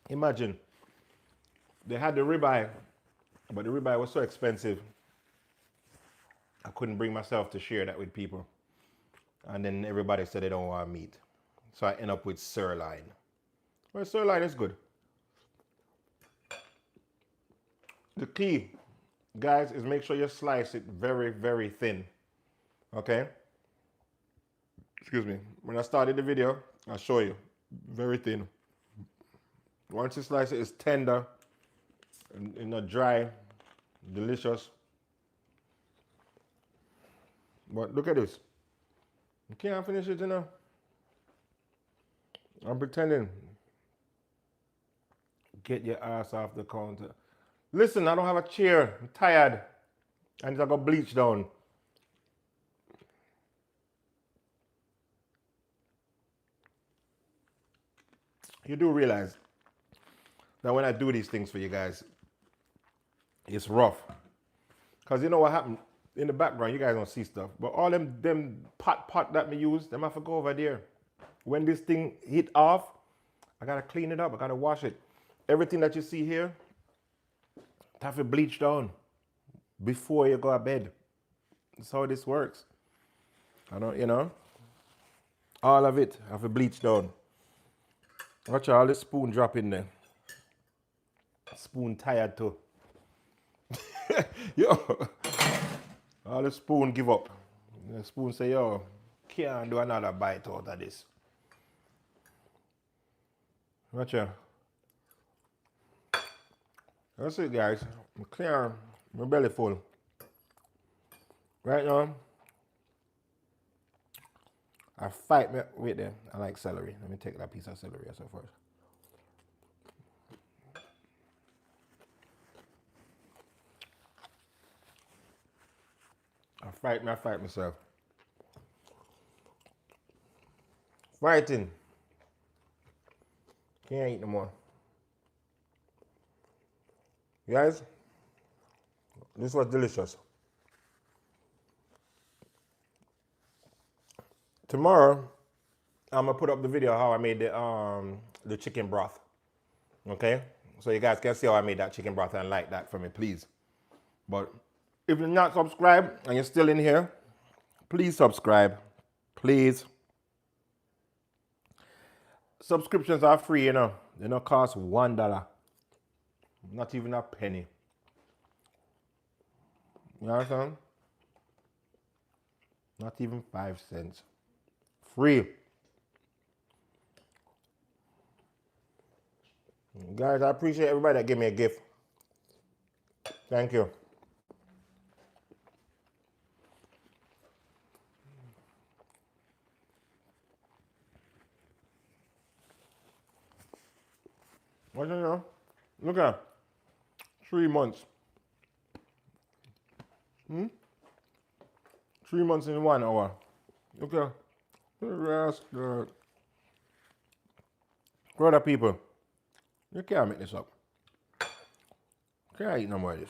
Imagine. They had the ribeye, but the ribeye was so expensive. I couldn't bring myself to share that with people. And then everybody said they don't want meat. So I end up with sirloin. Well, sirloin is good. The key, guys, is make sure you slice it very, very thin. Okay? Excuse me. When I started the video, I'll show you. Very thin. Once you slice it, it's tender and not dry. Delicious. But look at this. You can't finish it, you know. I'm pretending. Get your ass off the counter. Listen, I don't have a chair. I'm tired. I need to go bleach down. You do realize that when I do these things for you guys, it's rough. Because you know what happened? In the background, you guys don't see stuff. But all them pot that me use, them have to go over there. When this thing hit off, I gotta clean it up. I gotta wash it. Everything that you see here, have to bleach down before you go to bed. That's how this works. I don't, you know, all of it have to bleach down. Watch all the spoon drop in there. Spoon tired too. Yo, all the spoon give up. The spoon say, yo, can't do another bite out of this. Watch out. That's it, guys. I'm clear. My belly full. Right now, I fight me. Wait there. I like celery. Let me take that piece of celery also first. I fight myself. Fighting. Can't eat no more. Guys, this was delicious. Tomorrow, I'm gonna put up the video how I made the chicken broth. Okay? So you guys can see how I made that chicken broth and like that for me, please. But if you're not subscribed and you're still in here, please subscribe. Please. Subscriptions are free, you know. They don't cost $1. Not even a penny. You understand? Not even 5 cents. Free. Guys, I appreciate everybody that gave me a gift. Thank you. What you know? Look at 3 months. 3 months in 1 hour. Look at rascal. Brother people, you can't make this up. Can't eat no more of this.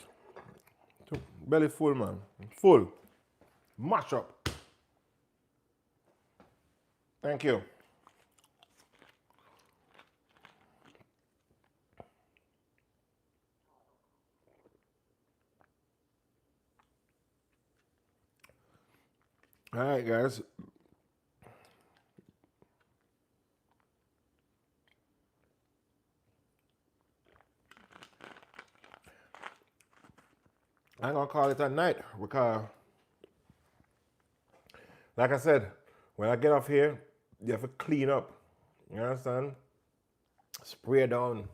Belly full, man. Full. Mash up. Thank you. All right, guys. I'm gonna call it a night because, like I said, when I get off here, you have to clean up. You understand? Spray down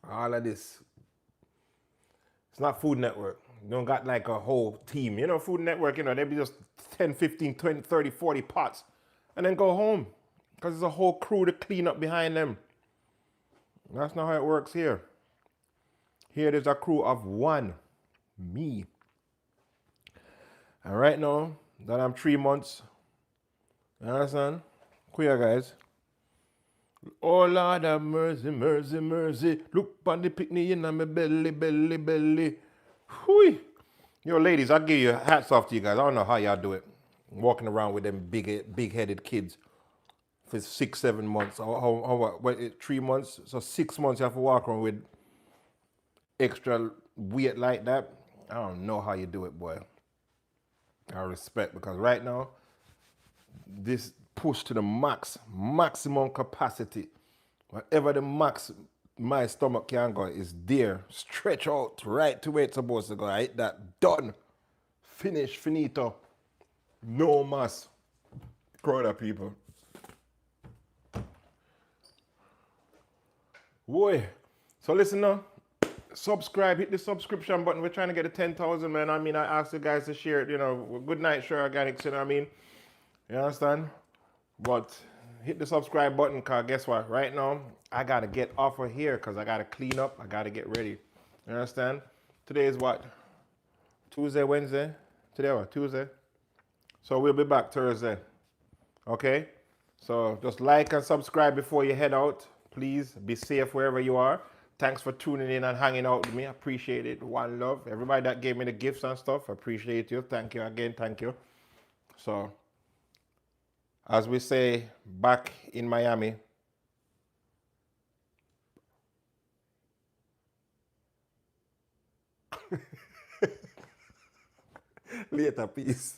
all of this. It's not Food Network. You don't got like a whole team. You know, Food Network, you know, they be just 10, 15, 20, 30, 40 pots and then go home because there's a whole crew to clean up behind them. That's not how it works here. Here there's a crew of one, me. And right now that I'm 3 months, you understand? Queer guys. Oh Lord have mercy, mercy, mercy. Look on the picnic in my belly, belly, belly. Whee. Yo, ladies, I give you hats off to you guys. I don't know how y'all do it. Walking around with them big-headed kids for 6, 7 months. What, 3 months? So 6 months you have to walk around with extra weight like that. I don't know how you do it, boy. I respect, because right now, this push to the maximum capacity. Whatever the max my stomach can go is there. Stretch out right to where it's supposed to go. I hit that. Done. Finish. Finito. No mas. Crowd of people. Boy. So listen now. Subscribe. Hit the subscription button. We're trying to get to 10,000, man. I mean, I asked the guys to share it. You know, good night, sure, organics. You know what I mean? You understand? But hit the subscribe button, because guess what? Right now, I got to get off of here because I got to clean up. I got to get ready. You understand? Today is what? Tuesday, Wednesday? Today what? Tuesday? So we'll be back Thursday. Okay? So just like and subscribe before you head out. Please be safe wherever you are. Thanks for tuning in and hanging out with me. I appreciate it. One love. Everybody that gave me the gifts and stuff, I appreciate you. Thank you again. Thank you. So, as we say back in Miami, later, peace.